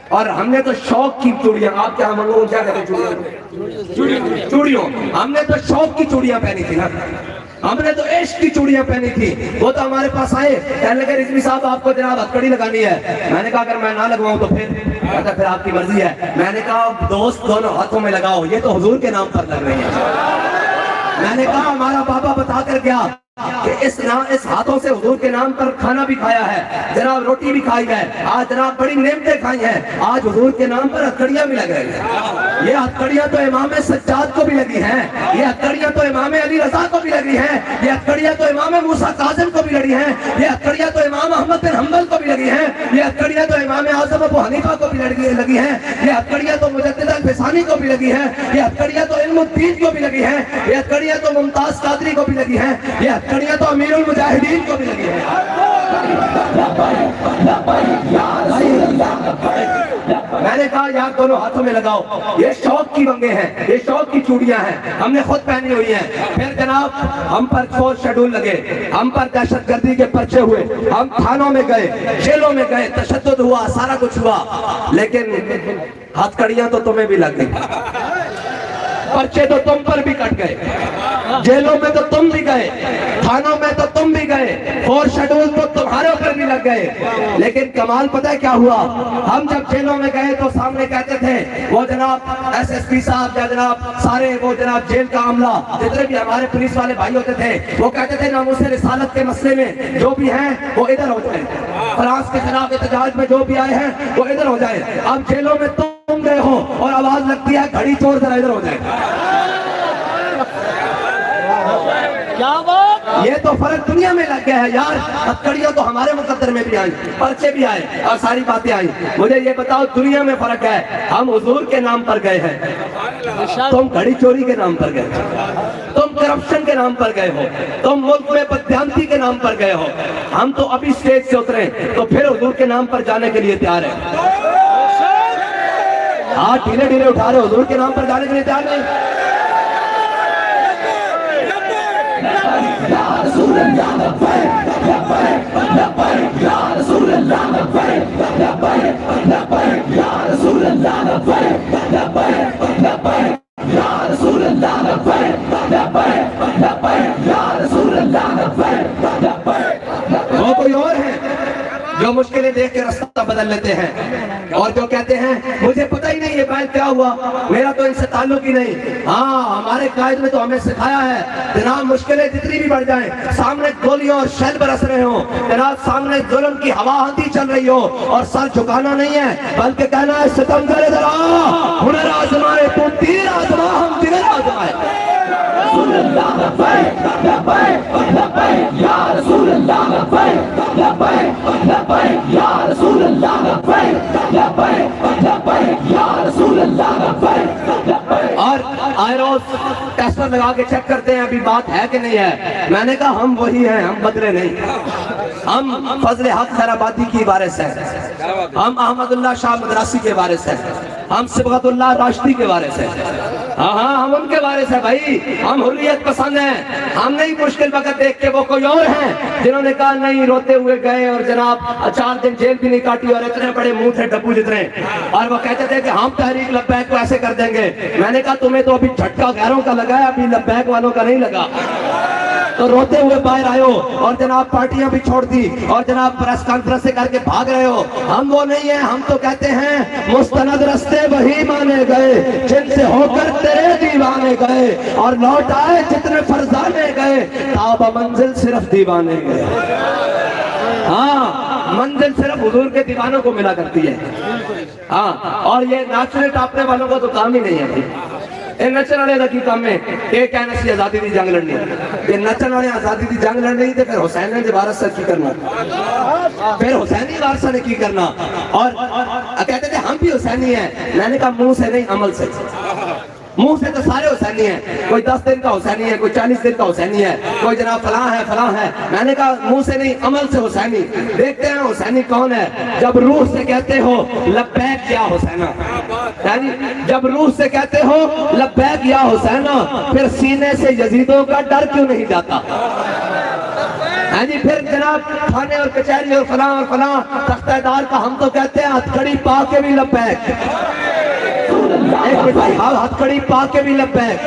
اور ہم نے تو شوق کی چوڑیاں، آپ کیا ہم لوگوں کیا کہتے ہیں چوڑیوں، ہم نے تو شوق کی چوڑیاں پہنی تھی نا، ہم نے تو عشق کی چوڑیاں پہنی تھی۔ وہ تو ہمارے پاس آئے کہنے لگے رضوی صاحب آپ کو جناب ہتھکڑی لگانی ہے، میں نے کہا اگر میں نہ لگواؤں تو پھر آپ کی مرضی ہے۔ میں نے کہا دوست دونوں ہاتھوں میں لگاؤ، یہ تو حضور کے نام پر لگ رہی ہے۔ میں نے کہا ہمارا بابا بتا کر گیا کہ اس ہاتھوں سے حضور کے نام پر کھانا بھی کھایا ہے، جناب روٹی بھی کھائی ہے، آج جناب بڑی نعمتیں کھائی ہیں، آج حضور کے نام پر ہتھکڑیاں بھی لگ رہی ہیں۔ یہ ہتھکڑیاں تو امام سجاد کو بھی لگی ہیں، یہ ہتھکڑیاں تو امام علی رضا کو بھی لگی ہیں، یہ ہتھکڑیاں تو امام موسیٰ کاظم کو بھی لگی ہیں، یہ ہتھکڑیاں تو امام احمد بن حنبل کو بھی لگی ہیں، یہ ہتھکڑیاں تو امام اعظم ابو حنیفہ کو بھی لگی ہیں، یہ ہتھکڑیاں تو مجدد الفسانی کو بھی لگی ہیں، یہ ہتھکڑیاں تو علم الدین کو بھی لگی ہیں، یہ ہتھکڑیاں تو ممتاز قادری کو بھی لگی ہیں، یہ ہتھکڑیاں تو امیر المجاہدین کو بھی لگی ہیں۔ میں نے کہا یار دونوں ہاتھوں میں لگاؤ، یہ شوق کی ونگیں ہیں، یہ شوق کی چوڑیاں ہیں، ہم نے خود پہنی ہوئی ہیں۔ پھر جناب ہم پر 4 شیڈول لگے، ہم پر دہشت گردی کے پرچے ہوئے، ہم تھانوں میں گئے، جیلوں میں گئے، تشدد ہوا، سارا کچھ ہوا، لیکن ہتھکڑیاں تو تمہیں بھی لگ گئی، پرچے تو تم پر بھی کٹ گئے، جیلوں میں تو تم بھی گئے، تھانوں میں تو تم بھی گئے، 4 شیڈول تو تمہارے اوپر بھی لگ گئے۔ لیکن کمال پتہ ہے کیا ہوا؟ ہم جب جیلوں میں گئے تو سامنے کہتے تھے وہ جناب ایس ایس پی صاحب یا جناب سارے وہ جناب جیل کا عملہ جتنے بھی ہمارے پولیس والے بھائی ہوتے تھے وہ کہتے تھے ناموس رسالت کے مسئلے میں جو بھی ہیں وہ ادھر ہو جائیں، فرانس کے خلاف احتجاج میں جو بھی آئے ہیں وہ ادھر ہو جائیں۔ اب جیلوں میں تم گئے ہو اور آواز لگتی ہے گھڑی چور ذرا ادھر ہو جائے۔ یہ تو فرق دنیا میں لگ گیا ہے یار. ہتھکڑیاں تو ہمارے مقدر میں بھی آئی, پرچے بھی آئے اور ساری باتیں آئی. مجھے یہ بتاؤ دنیا میں فرق ہے. ہم حضور کے نام پر گئے ہیں, تم گھڑی چوری کے نام پر گئے, تم کرپشن کے نام پر گئے ہو, تم ملک میں بددیانتی کے نام پر گئے ہو. ہم تو ابھی سٹیج سے اترے تو پھر حضور کے نام پر جانے کے لیے تیار ہیں. ہاتھ ڈھیلے ڈھیلے اٹھا رہے, حضور کے نام پر جانے کے لیے تیار نہیں. یا رسول اللہ لبیک لبیک لبیک یا رسول اللہ لبیک لبیک لبیک یا رسول اللہ لبیک لبیک لبیک یا رسول اللہ لبیک لبیک لبیک یا رسول اللہ لبیک لبیک. وہ کوئی اور ہے جو مشکلیں دیکھ کے رستہ بدل لیتے ہیں اور جو کہتے ہیں مجھے پتہ ہی نہیں یہ بیل کیا ہوا, میرا تو ان سے تعلق ہی نہیں. ہاں ہمارے قائد نے تو ہمیں سکھایا ہے جناب مشکلیں جتنی بھی بڑھ جائیں, سامنے گولیاں اور شیل برس رہے ہوں, جناب سامنے ظلم کی ہوا آندھی چل رہی ہو, اور سر جھکانا نہیں ہے بلکہ کہنا ہے ستم کرے ذرا, ہنر آزمائے تو تیر آزما, ہم دگر آزمائے. رسول اللہ لبیک لبیک لبیک یا رسول اللہ لبیک لبیک لبیک یا رسول اللہ لبیک لبیک لبیک یا رسول اللہ لبیک لبیک. اور آئے روز ٹیسٹر لگا کے چیک کرتے ہیں ابھی بات ہے کہ نہیں ہے. میں نے کہا ہم وہی ہیں, ہم بدلے نہیں. ہم فضل حق خیرآبادی کی وارث ہیں, ہم احمد اللہ شاہ مدراسی کے وارث ہیں, ہم صبغت اللہ راشدی کے وارث ہیں. ہاں ہم ان کے وارث ہیں بھائی. ہم حریت پسند ہیں. ہم نہیں مشکل وقت دیکھ کے وہ کوئی اور ہیں جنہوں نے کہا نہیں, روتے ہوئے گئے اور جناب 4 دن جیل بھی نہیں کاٹی اور اتنے بڑے منہ تھے ڈبو جتنے, اور وہ کہتے تھے کہ ہم تحریک لبیک کو ایسے کر دیں گے. میں نے کہا تمہیں تو ابھی جھٹکا غیروں کا لگا ہے, ابھی لبیک والوں کا نہیں لگا. تو روتے ہوئے باہر آئے ہو اور جناب پارٹیاں بھی چھوڑ دی اور جناب پریس کانفرنس کر کے بھاگ رہے ہو. ہم وہ نہیں ہیں. ہم تو کہتے ہیں مستند رستے وہی مانے گئے جن سے ہو کر تیرے دیوانے گئے, اور لوٹ آئے جتنے فرزانے گئے, تابہ منزل صرف دیوانے گئے. ہاں منزل صرف حضور کے دیوانوں کو ملا کرتی ہے. ہاں اور یہ ناچنے ٹاپنے والوں کا تو کام ہی نہیں ہے. یہ نچن والے کا کی کام ہے یہ کہنا سی آزادی دی جنگ لڑنی, یہ نچن والے آزادی دی جنگ لڑنی تے پھر حسین نے وارث سے کی کرنا, پھر حسینی وارث نے کی کرنا. اور کہتے تھے ہم بھی حسینی ہیں. میں نے کہا منہ سے نہیں عمل سے. منہ سے تو سارے حسینی ہیں, کوئی 10 دن کا حسینی ہے, کوئی 40 دن کا حسینی ہے, کوئی جناب فلاں ہے فلاں ہے. میں نے کہا منہ سے نہیں عمل سے حسینی. دیکھتے ہیں حسینی کون ہے. جب روح سے کہتے ہو لبیک یا حسینہ, یعنی جب روح سے کہتے ہو لبیک یا حسینہ, پھر سینے سے یزیدوں کا ڈر کیوں نہیں جاتا؟ ہاں جی پھر جناب تھانے اور کچہری اور فلاں تختہ دار کا ہم تو کہتے ہیں ہتھکڑی پا کے بھی لبیک, ایک مٹھائی ہاتھ کڑی پا کے بھی لبیک,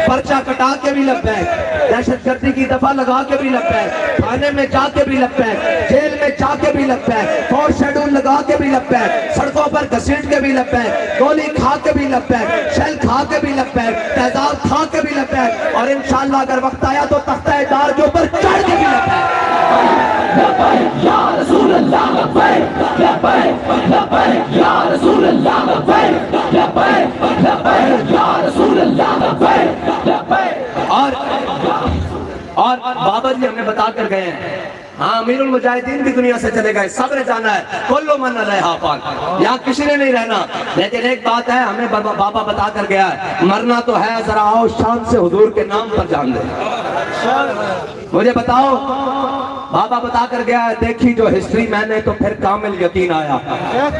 پرچہ کٹا کے بھی لبیک, دہشت گردی کی دفعہ لگا کے بھی لبیک, تھانے میں جا کے بھی لبیک, جیل میں جا کے بھی لبیک, فور شیڈول لگا کے بھی لبیک, سڑکوں پر گھسیٹ کے بھی لبیک, گولی کھا کے بھی لبیک, شیل کھا کے بھی لبیک, تیزاب کھا کے بھی لبیک, اور انشاءاللہ اگر وقت آیا تو تختہ دار کے اوپر چڑھ کے بھی لبیک. لبیک یا رسول اللہ لبیک لبیک لبیک یا رسول اللہ لبیک لبیک لبیک یا رسول اللہ لبیک لبیک. اور بابا جی ہمیں بتا کر گئے ہیں, ہاں امیر المجاہدین بھی دنیا سے چلے گئے, صبر جانا ہے, کلو من علیہا فان, یہاں کسی نے نہیں رہنا. لیکن ایک بات ہے ہمیں بابا بتا کر گیا ہے, مرنا تو ہے, ذرا آؤ شان سے حضور کے نام پر جان دے. مجھے بتاؤ, بابا بتا کر گیا ہے, دیکھی جو ہسٹری میں نے تو پھر کامل یقین آیا,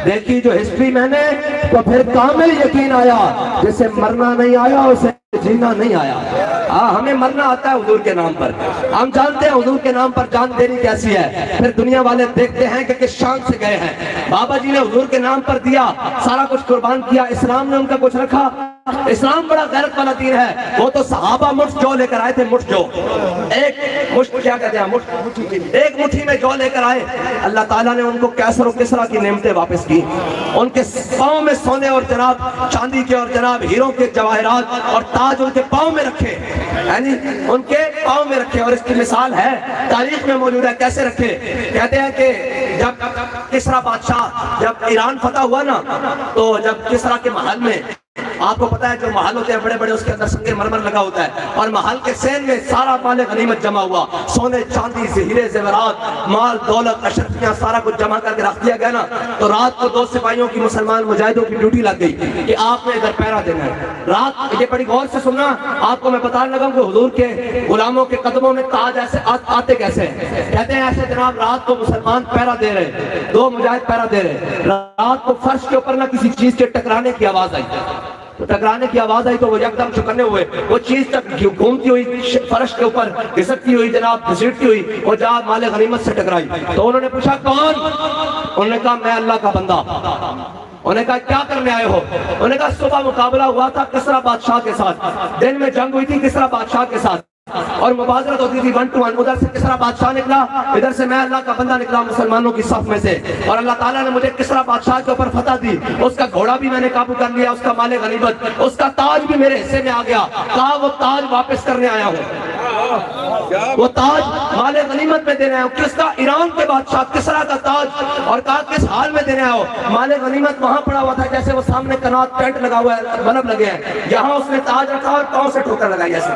دیکھی جو ہسٹری میں نے تو پھر کامل یقین آیا, جسے مرنا نہیں آیا اسے جینا نہیں آیا. ہمیں مرنا آتا ہے حضور کے نام پر, ہم جانتے ہیں حضور کے نام پر جان دینی کیسی ہے. پھر دنیا والے دیکھتے ہیں کہ کس شان سے گئے ہیں. بابا جی نے حضور کے نام پر دیا, سارا کچھ قربان کیا, اسلام نے ان کا کچھ رکھا. اسلام بڑا غیرت والا دین ہے. وہ تو صحابہ مٹھ جو لے کر آئے تھے, مٹھ جو, ایک مٹھ کیا کہتے ہیں, ایک مٹھی میں جو لے کر آئے. اللہ تعالیٰ نے ان کو کیسر و کسرا کی نعمتیں واپس کی, ان کے پاؤں میں سونے اور جناب چاندی کے اور جناب ہیروں کے جواہرات اور تاج ان کے پاؤں میں رکھے, یعنی ان کے پاؤں میں رکھے. اور اس کی مثال ہے تاریخ میں موجود ہے, کیسے رکھے. کہتے ہیں کہ جب کسرا بادشاہ جب ایران فتح ہوا نا, تو جب کسرا کے محل میں آپ کو پتا ہے جو محل ہوتے ہیں بڑے بڑے اس کے اندر سنگ مرمر لگا ہوتا ہے اور محل کے سین میں سارا مال غنیمت جمع ہوا, سونے چاندی ہیرے زیورات مال دولت اشرفیاں سارا کچھ جمع کر کے رکھ دیا گیا نا. تو رات کو 2 سپاہیوں کی مسلمان مجاہدوں کی ڈیوٹی لگ گئی کہ آپ نے ادھر پہرا دینا ہے رات. یہ بڑی غور سے سننا, آپ کو میں بتانے لگا کہ حضور کے غلاموں کے قدموں میں تاج ایسے آتے کیسے ہیں. کہتے ہیں ایسے جناب رات کو مسلمان پہرا دے رہے, 2 مجاہد پہرا دے رہے, رات کو فرش کے اوپر نہ کسی چیز کے ٹکرانے کی آواز آئی. تو ٹکرانے کی آواز آئی تو وہ یکدم چکنے ہوئے, وہ چیز تک گھومتی ہوئی فرش کے اوپر گھسٹتی ہوئی جناب گھسیٹتی ہوئی وہ جا مال غنیمت سے ٹکرائی. تو انہوں نے پوچھا کون؟ انہوں نے کہا میں اللہ کا بندہ. انہوں نے کہا کیا کرنے آئے ہو؟ انہوں نے کہا صبح مقابلہ ہوا تھا کسرا بادشاہ کے ساتھ, دن میں جنگ ہوئی تھی کسرا بادشاہ کے ساتھ اور مبازرت ہوتی تھی 1 to 1. ادھر سے کسرا بادشاہ نکلا, ادھر سے میں اللہ کا بندہ نکلا مسلمانوں کی صف میں سے, اور اللہ تعالیٰ نے مجھے کسرا بادشاہ کے اوپر فتح دی. اس کا گھوڑا بھی میں نے قابو کر لیا, اس کا مال غنیمت, اس کا تاج بھی میرے حصے میں آ گیا. کہا وہ تاج واپس کرنے آیا ہوں, وہ تاج مال غنیمت میں دینے آیا ہوں. کس کا؟ ایران کے بادشاہ کسرا کا تاج. اور کہا کس حال میں دینے آیا ہو؟ مال غنیمت وہاں پڑا ہوا تھا جیسے وہ سامنے کنات ٹینٹ لگا ہوا ہے, بلب لگے ہیں, یہاں اس نے تاج رکھا اور پاؤں سے ٹھوکر لگائی ایسے,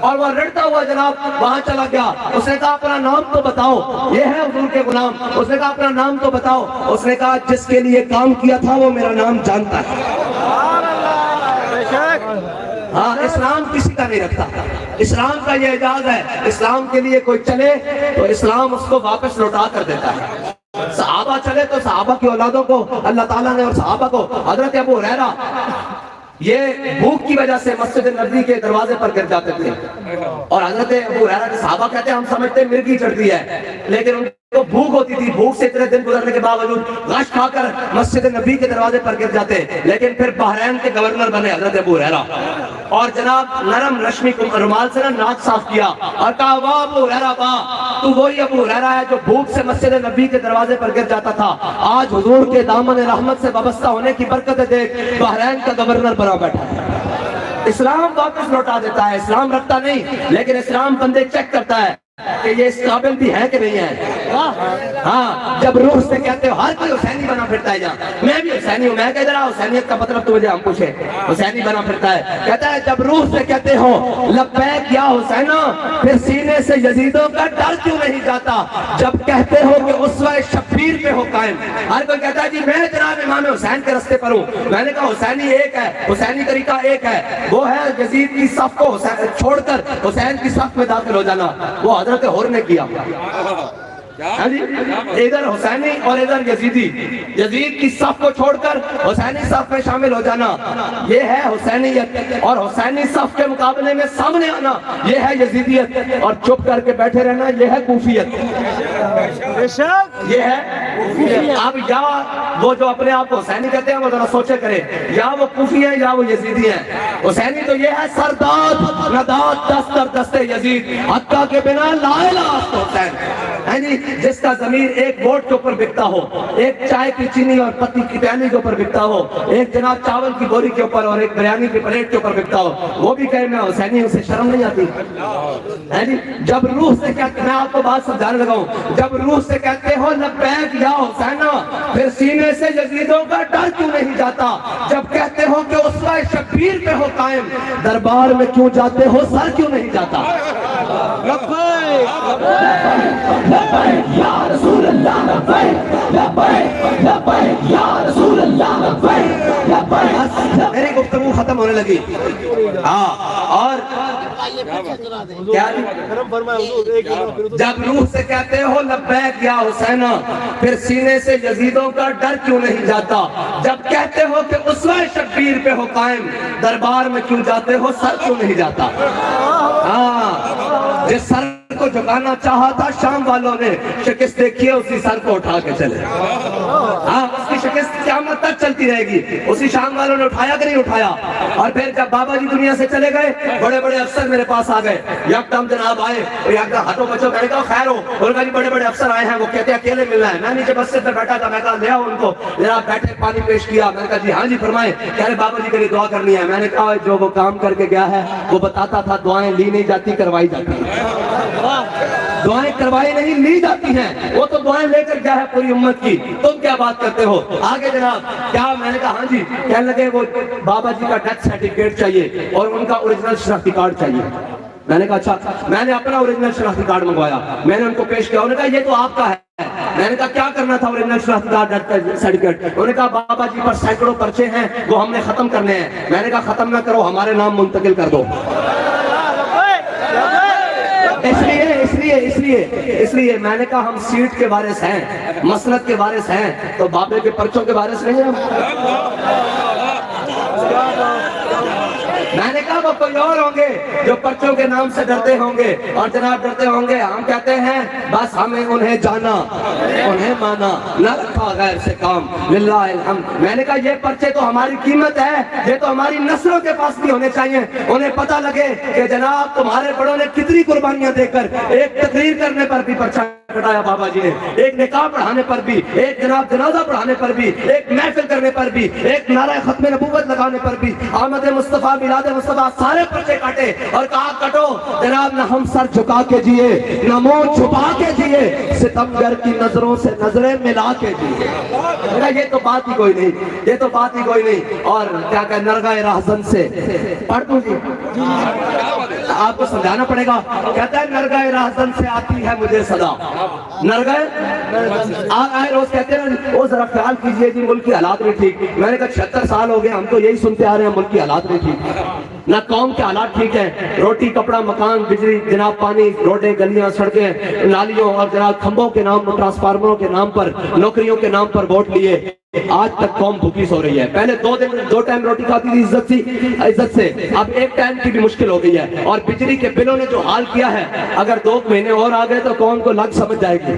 اور وہ رڑتا ہوا جناب وہاں چلا گیا. اس نے کہا اپنا نام تو بتاؤ. یہ ہے حضور کے غلام. اس نے کہا اپنا نام تو بتاؤ. اس نے کہا جس کے لیے کام کیا تھا وہ میرا نام جانتا ہے. ہاں, اسلام کسی کا نہیں رکھتا. اسلام کا یہ اعجاز ہے, اسلام کے لیے کوئی چلے تو اسلام اس کو واپس لوٹا کر دیتا ہے. صحابہ چلے تو صحابہ کی اولادوں کو اللہ تعالیٰ نے, اور صحابہ کو حضرت ابو ہریرہ یہ بھوک کی وجہ سے مسجد نبوی کے دروازے پر گر جاتے تھے, اور حضرت ابو ہریرہ کے صحابہ کہتے ہیں ہم سمجھتے ہیں مرغی چڑھتی ہے, لیکن ان کو بھوک ہوتی تھی. بھوک سے اتنے دن گزرنے کے باوجود غش کھا کر مسجد نبوی کے دروازے پر گر جاتے. لیکن پھر بحرین کے گورنر بنے حضرت ابو ہریرہ, اور جناب نرم رشمی رومال سے ناک صاف کیا اور کہا واہ ابو ہریرہ واہ, تو وہی ابو ہریرہ ہے جو بھوک سے مسجد نبوی کے دروازے پر گر جاتا تھا. آج حضور کے دامن رحمت سے وابستہ ہونے کی برکت دیکھ بحرین کا گورنر بنا بیٹھا ہے. اسلام واپس لوٹا دیتا ہے, اسلام رکھتا نہیں, لیکن اسلام بندے چیک کرتا ہے کہ یہ اس قابل بھی ہے کہ نہیں ہے. ہاں, جب روح سے کہتے ہو, ہر کوئی حسینی بنا پھرتا ہے, جہاں میں بھی حسینی ہوں, میں کہہ رہا حسینیت کا مطلب تو مجھے ہم پوچھے, حسینی بنا پھرتا ہے. کہتا ہے جب روح سے کہتے ہو لبیک یا حسینہ, پھر سینے سے یزیدوں کا ڈر کیوں نہیں جاتا؟ جب کہتے ہو کہ اسوہ شبیر پہ ہو قائم. ہر کوئی کہتا ہے جی میں جناب امام حسین کے رستے پر ہوں. میں نے کہا حسینی ایک ہے, حسینی طریقہ ایک ہے, وہ ہے یزید کی صف کو چھوڑ کر حسین کی صف میں داخل ہو جانا. وہ حضرت حر نے کیا. ادھر حسینی اور ادھر یزیدی, یزید کی صف کو چھوڑ کر حسینی صف میں شامل ہو جانا, یہ ہے حسینیت. اور حسینی صف کے مقابلے میں سامنے آنا, یہ ہے یزیدیت. اور چپ کر کے بیٹھے رہنا, یہ ہے کوفیت. یہ ہے اب یا وہ جو اپنے آپ کو حسینی کہتے ہیں وہ ذرا سوچے کرے, یا وہ کوفی ہیں یا وہ یزیدی ہیں. حسینی تو یہ ہے سرداد نداد دست در دست یزید, حقہ کے بنا لا الہ الا حسین. ہے جی, جس کا ضمیر ایک ووٹ کے اوپر بکتا ہو, ایک چائے کی چینی اور پتی کی پیالی کے اوپر بکتا ہو, ایک جناب چاول کی بوری کے اوپر اور ایک بریانی کی پلیٹ کے اوپر بکتا ہو, وہ بھی کہے میں حسینی ہوں, سے شرم نہیں آتی؟ ہے جی, جب روح سے کہتے, میں آپ کو بات سمجھانے لگا ہوں, جب روح سے کہتے ہو لبیک یا حسینہ, پھر سینے سے یزیدوں کا ڈر کیوں نہیں جاتا؟ جب کہتے ہو کہ اسوہ شبیر پہ ہو قائم, دربار میں کیوں جاتے ہو, سر کیوں نہیں جاتا؟ لبیک یا رسول اللہ, لبیک لبیک لبیک یا رسول اللہ, لبیک لبیک. میری گفتگو ختم ہونے لگی. ہاں, اور کیا جب روح سے کہتے ہو لبیک یا حسینہ, پھر سینے سے یزیدوں کا ڈر کیوں نہیں جاتا؟ جب کہتے ہو کہ اسوہ شبیر پہ ہو قائم, دربار میں کیوں جاتے ہو, سر کیوں نہیں جاتا؟ ہاں, جس سر کو جھکانا چاہا تھا شام والوں نے, شکست دیکھیے اسی سر کو اٹھا کے چلے. ہاں, اس کی شکست قیامت تک چلتی رہے گی. اسی شام والوں نے اٹھایا کہ نہیں اٹھایا؟ اور پھر جب بابا جی دنیا سے چلے گئے, بڑے بڑے افسر میرے پاس آ گئے, یکدم جناب آئے, یکدم ہاتھوں بچوں, میں نے کہا خیر ہو, انہوں نے کہا جی بڑے بڑے افسر آئے ہیں, وہ کہتے ہیں اکیلے ملنا ہے. میں نیچے بس سے بیٹھا تھا, میں کہا لے آؤ ان کو, جناب بیٹھے, پانی پیش کیا. میں نے کہا جی ہاں جی فرمائیں. کہہ رہے بابا جی کے لیے دعا کرنی ہے. میں نے کہا جو وہ کام کر کے گیا ہے وہ بتاتا تھا دعائیں لی نہیں جاتی, کروائی جاتی. دعائیں کروائی نہیں لی جاتی ہیں، وہ تو دعائیں لے کر گیا ہے پوری امت کی، تم کیا بات کرتے ہو؟ آگے جناب کیا میں نے کہا ہاں جی، کہنے لگے وہ بابا جی کا ڈیتھ سرٹیفکیٹ چاہیے اور ان کا اوریجنل شناختی کارڈ چاہیے۔ میں نے کہا اچھا، میں نے اپنا اوریجنل شناختی کارڈ منگوایا، میں نے ان کو پیش کیا، انہوں نے کہا یہ تو آپ کا ہے۔ میں نے کہا کیا کرنا تھا اوریجنل شناختی کارڈ سرٹیفکیٹ؟ انہوں نے کہا بابا جی پر سینکڑوں پرچے ہیں وہ ہم نے ختم کرنے ہیں۔ میں نے کہا ختم نہ کرو، ہمارے نام منتقل کر دو۔ اس لیے میں نے کہا ہم سیٹ کے وارث ہیں، مسند کے وارث ہیں، تو بابے کے پرچوں کے وارث نہیں ہیں۔ میں نے کہا وہ کوئی اور ہوں گے جو پرچوں کے نام سے ڈرتے ہوں گے اور جناب ڈرتے ہوں گے، ہم کہتے ہیں بس ہمیں انہیں جانا، انہیں مانا، نہ رکھا غیر سے کام، للہ الحمد۔ میں نے کہا یہ پرچے تو ہماری قیمت ہے، یہ تو ہماری نسلوں کے پاس بھی ہونے چاہیے، انہیں پتہ لگے کہ جناب تمہارے بڑوں نے کتنی قربانیاں دے کر ایک تقریر کرنے پر بھی پرچہ کٹایا بابا جی نے، ایک نکاح پڑھانے پر بھی، ایک جناب جنازہ پڑھانے پر بھی، ایک محفل کرنے پر بھی، ایک نعرہ ختم نبوت لگانے پر بھی، آمد مصطفیٰ میلاد مصطفیٰ، سارے پرچے کاٹے اور کہا کٹو جناب، نہ ہم سر جھکا کے جیے، نہ منہ چھپا کے جیے، ستمگر کی نظروں سے نظریں ملا کے جیے۔ یہ تو بات ہی کوئی نہیں، یہ تو بات ہی کوئی نہیں۔ اور کیا کہ نرگائے راہزن سے پڑھ دوں جی، آپ کو سمجھانا پڑے گا۔ کہتا ہے نرگائے راہزن سے آتی ہے مجھے صدا، نرگائے آئے روز کہتے ہیں وہ ذرا خیال کیجئے جی ملک کی حالات نہیں ٹھیک۔ میں نے کہا 76 سال ہو گئے ہم تو یہی سنتے آ رہے ہیں ملک کی حالات نہیں ٹھیک، نہ قوم کے حالات ٹھیک ہیں، روٹی کپڑا مکان بجلی جناب پانی روڈیں گلیاں سڑکیں نالیوں اور جناب کھمبوں کے نام پر ٹرانسفارمروں کے نام پر نوکریوں کے نام پر ووٹ لیے آج تک قوم بھوکی سو رہی ہے۔ پہلے دو ٹائم روٹی کھاتی تھی عزت سے، اب ایک ٹائم کی بھی مشکل ہو گئی ہے، اور بجلی کے بلوں نے جو حال کیا ہے اگر 2 مہینے اور آ گئے تو قوم کو لگ سمجھ جائے گی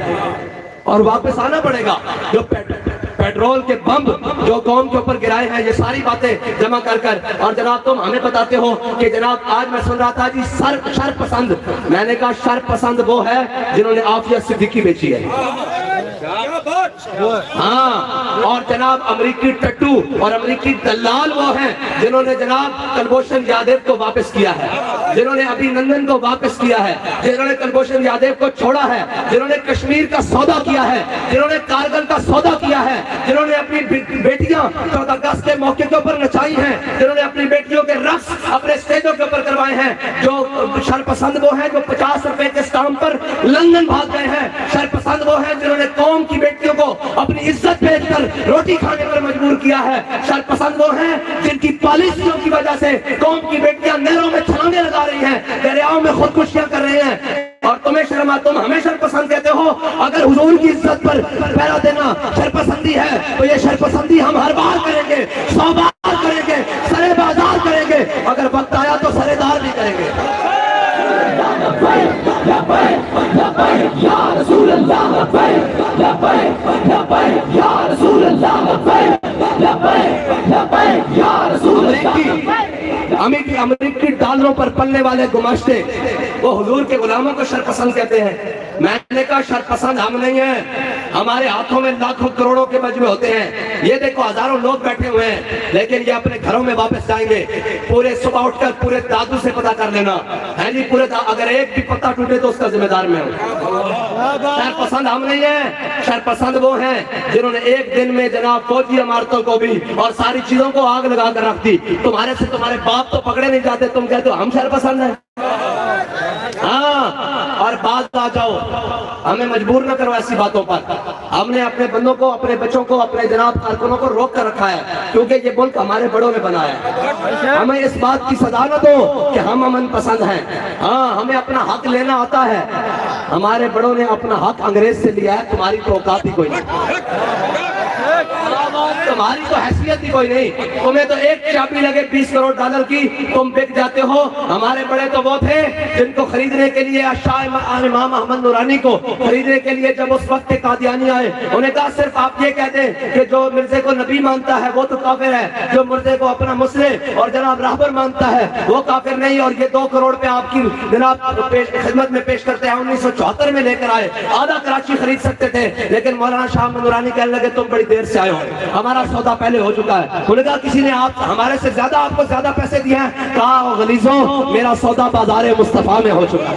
اور واپس آنا پڑے گا۔ جو پیٹرول کے بمب جو قوم کے اوپر گرائے ہیں، یہ ساری باتیں جمع کر اور جناب تم ہمیں بتاتے ہو کہ جناب آج میں سن رہا تھا جی شر پسند، میں نے کہا شر پسند وہ ہے جنہوں نے عافیہ صدیقی بیچی ہے، ہاں، اور جناب امریکی ٹٹو اور امریکی دلال وہ ہیں جنہوں نے جناب کلبھوشن یادیو کو واپس کیا ہے، جنہوں نے ابھی نندن کو واپس کیا ہے، جنہوں نے کلبھوشن یادیو کو چھوڑا ہے، جنہوں نے کشمیر کا سودا کیا ہے، جنہوں نے کارگل کا سودا کیا ہے، جنہوں نے اپنی بیٹیاں 14 اگست کے موقع کے اوپر نچائی ہیں، جنہوں نے اپنی بیٹیوں کے رقص اپنے اسٹیجوں کے اوپر کروائے ہیں۔ جو شرپسند وہ ہیں جو 50 روپے کے اسٹامپ پر لندن بھاگ گئے ہیں، شرپسند وہ ہیں جنہوں نے قوم کی بیٹیوں کو اپنی عزت بیچ کر روٹی کھانے پر مجبور کیا ہے، شرپسند وہ ہیں جن کی پالیسیوں کی وجہ سے قوم کی بیٹیاں نہروں میں چھلانگیں لگا رہی ہیں، دریاؤں میں خودکشیاں کر رہے ہیں، اور تمہیں شرما، تم ہمیں شرپسند کہتے ہو۔ اگر حضور کی عزت پر پہرا دینا شرپسندی ہے تو یہ شرپسندی ہم ہر بار کریں گے، 100 بار کریں گے، سرے بازار کریں گے، اگر وقت آیا تو سرے دار بھی کریں گے۔ یا رسول اللہ، یا رسول اللہ، یا رسول اللہ۔ امریکی ڈالروں پر پلنے والے گماشتے وہ حضور کے غلاموں کو شرپسند کہتے ہیں۔ میں نے کہا شرپسند ہم نہیں ہیں، ہمارے ہاتھوں میں لاکھوں کروڑوں کے مجمع ہوتے ہیں، یہ دیکھو ہزاروں لوگ بیٹھے ہوئے ہیں، لیکن یہ اپنے گھروں میں واپس جائیں گے۔ پورے صبح اٹھ کر پورے دادو سے پتہ کر لینا ہے جی، اگر ایک بھی پتہ ٹوٹے تو اس کا ذمہ دار میں ہوں۔ شرپسند ہم نہیں ہیں، شرپسند وہ ہیں جنہوں نے ایک دن میں جناب فوجی عمارتوں کو بھی اور ساری چیزوں کو آگ لگا کر رکھ دی۔ تمہارے سے تمہارے باپ تو پکڑے نہیں جاتے، تم کہتے ہو ہم شرپسند ہیں۔ ہاں، اور بات آ جاؤ، ہمیں مجبور نہ کرو ایسی باتوں پر۔ ہم نے اپنے بندوں کو، اپنے بچوں کو، اپنے جناب کارکنوں کو روک کر رکھا ہے، کیونکہ یہ ملک ہمارے بڑوں نے بنایا ہے۔ ہمیں اس بات کی سزا نہ دو کہ ہم امن پسند ہیں، ہاں ہمیں اپنا حق لینا آتا ہے۔ ہمارے بڑوں نے اپنا حق انگریز سے لیا ہے، تمہاری تو اوقات ہی کوئی نہیں، تمہاری تو حیثیت ہی کوئی نہیں۔ تمہیں تو ایک چابی لگے 20 کروڑ ڈالر کی، تم بک جاتے ہو۔ ہمارے بڑے تو وہ تھے جن کو خریدنے کے لیے شاہ امام احمد نورانی کو خریدنے کے لیے جب اس وقت قادیانی آئے، انہیں کہا صرف آپ یہ کہہ دیں کہ جو مرزے کو نبی مانتا ہے وہ تو کافر ہے، جو مرزے کو اپنا مسلم اور جناب راہبر مانتا ہے وہ کافر نہیں۔ اور یہ 2 کروڑ پہ آپ کی جناب خدمت میں پیش کرتے ہیں۔ 1974 میں لے کر آئے، آدھا کراچی خرید سکتے تھے، لیکن مولانا شاہ احمد نورانی کہنے لگے تم بڑی دیر سے آئے ہو، ہمارا سودا پہلے ہو چکا ہے۔ انہوں نے کہا کسی نے ہمارے سے زیادہ آپ کو زیادہ پیسے دیے ہیں؟ کہا غلیظوں، میرا سودا بازار مصطفیٰ میں ہو چکا ہے۔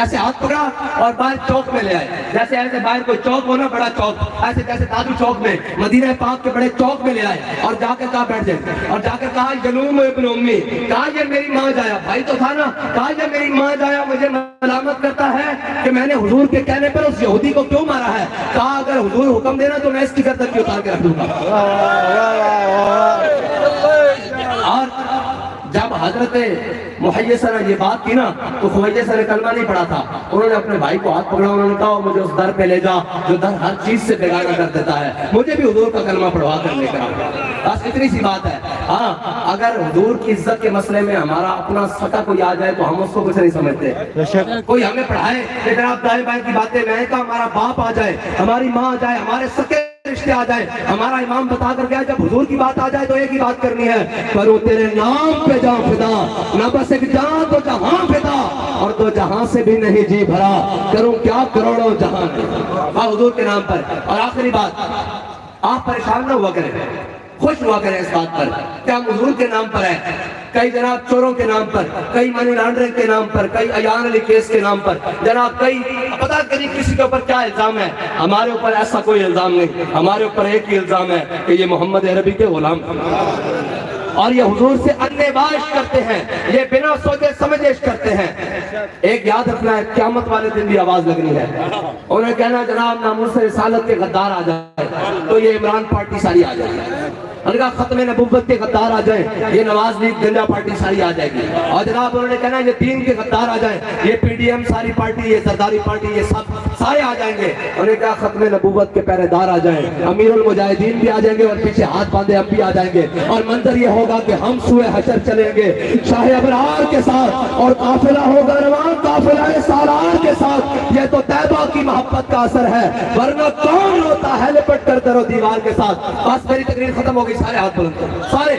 ایسے ہاتھ پکڑا اور باہر چوک میں لے آئے. جیسے ایسے باہر کوئی چوک ہونا بڑا چوک, ایسے جیسے دادو چوک میں مدینہ پاک کے بڑے چوک میں لے آئے اور جا کر کہا بیٹھ جائے, اور جا کر کہا یلوم ابن امی, کہا یہ میری ماں جایا, بھائی تو تھا نا, کہا یہ میری ماں جایا مجھے ملامت کرتا ہے کہ میں نے حضور کے کہنے پر اس یہودی کو کیوں مارا ہے. کہا اگر حضور حکم دینا تو میں اس کی گردن کی اتار کے رکھ دوں گا. اور جب حضرت محیصہ نے یہ بات کی نا تو محیصہ نے کلمہ نہیں پڑھا تھا, انہوں نے اپنے بھائی کو ہاتھ پکڑا, انہوں نے کہا مجھے اس در پہ لے جا جو در ہر چیز سے بیگانہ کر دیتا ہے, مجھے بھی حضور کا کلمہ پڑھوا کر لے کر آؤ. بس اتنی سی بات ہے. ہاں اگر حضور کی عزت کے مسئلے میں ہمارا اپنا سکا کوئی آ جائے تو ہم اس کو کچھ نہیں سمجھتے. کوئی ہمیں پڑھائے لیکن آپ دائیں بائیں کی باتیں, میں کہا ہمارا باپ آ جائے, ہماری ماں آ جائے, ہمارے سکے رشتے آ جائے, ہمارا امام بتا کر گیا جب حضور کی بات آ جائے تو ایک ہی بات کرنی ہے, کرو تیرے نام پہ جاں فدا, نہ بس ایک جاں تو جہاں فدا, اور تو جہاں سے بھی نہیں جی بھرا, کروں کیا کروڑوں جہاں. حضور کے نام پر. اور آخری بات, آپ پریشان نہ ہوا کریں, خوش ہوا کریں اس بات پر کہ ہم حضور کے نام پر ہیں. کئی جناب چوروں کے نام پر, کئی منی لانڈرنگ کے نام پر, کئی ایان علی کیس کے نام پر, جناب کئی پتہ کریں کسی کے اوپر کیا الزام ہے. ہمارے اوپر ایسا کوئی الزام نہیں, ہمارے اوپر ایک ہی الزام ہے کہ یہ محمد عربی کے غلام اور یہ حضور سے انے باش کرتے ہیں, یہ بنا سوچے سمجھے کرتے ہیں. ایک یاد رکھنا ہے, قیامت والے دن بھی آواز لگنی ہے. انہیں کہنا جناب ناموس رسالت کے غدار آ جائے تو یہ عمران پارٹی ساری آ جائے گی, ان کا ختم نبوت کے غدار آ جائیں یہ نواز لیگ گنجا پارٹی ساری آ جائے گی, اور جناب انہوں نے کہنا یہ دین کے غدار آ جائیں, یہ پی ڈی ایم ساری پارٹی, یہ زرداری پارٹی, یہ سب سارے آ جائیں گے. انہیں کہا ختم نبوت کے پہرے دار آ جائیں, امیر المجاہدین بھی آ جائیں گے, اور پیچھے ہاتھ باندھے ہم بھی آ جائیں گے, اور منظر یہ ہوگا کہ ہم سوئے حشر چلیں گے شاہ ابرار کے ساتھ, اور قافلہ ہوگا روان قافلہ سالار کے ساتھ. یہ تو طیبہ کی محبت کا اثر ہے, ورنہ کون ہوتا ہے لپٹ کر درو دیوار کے ساتھ. بس میری تقریر ختم ہوگی, سارے ہاتھ بلند کرو, سارے.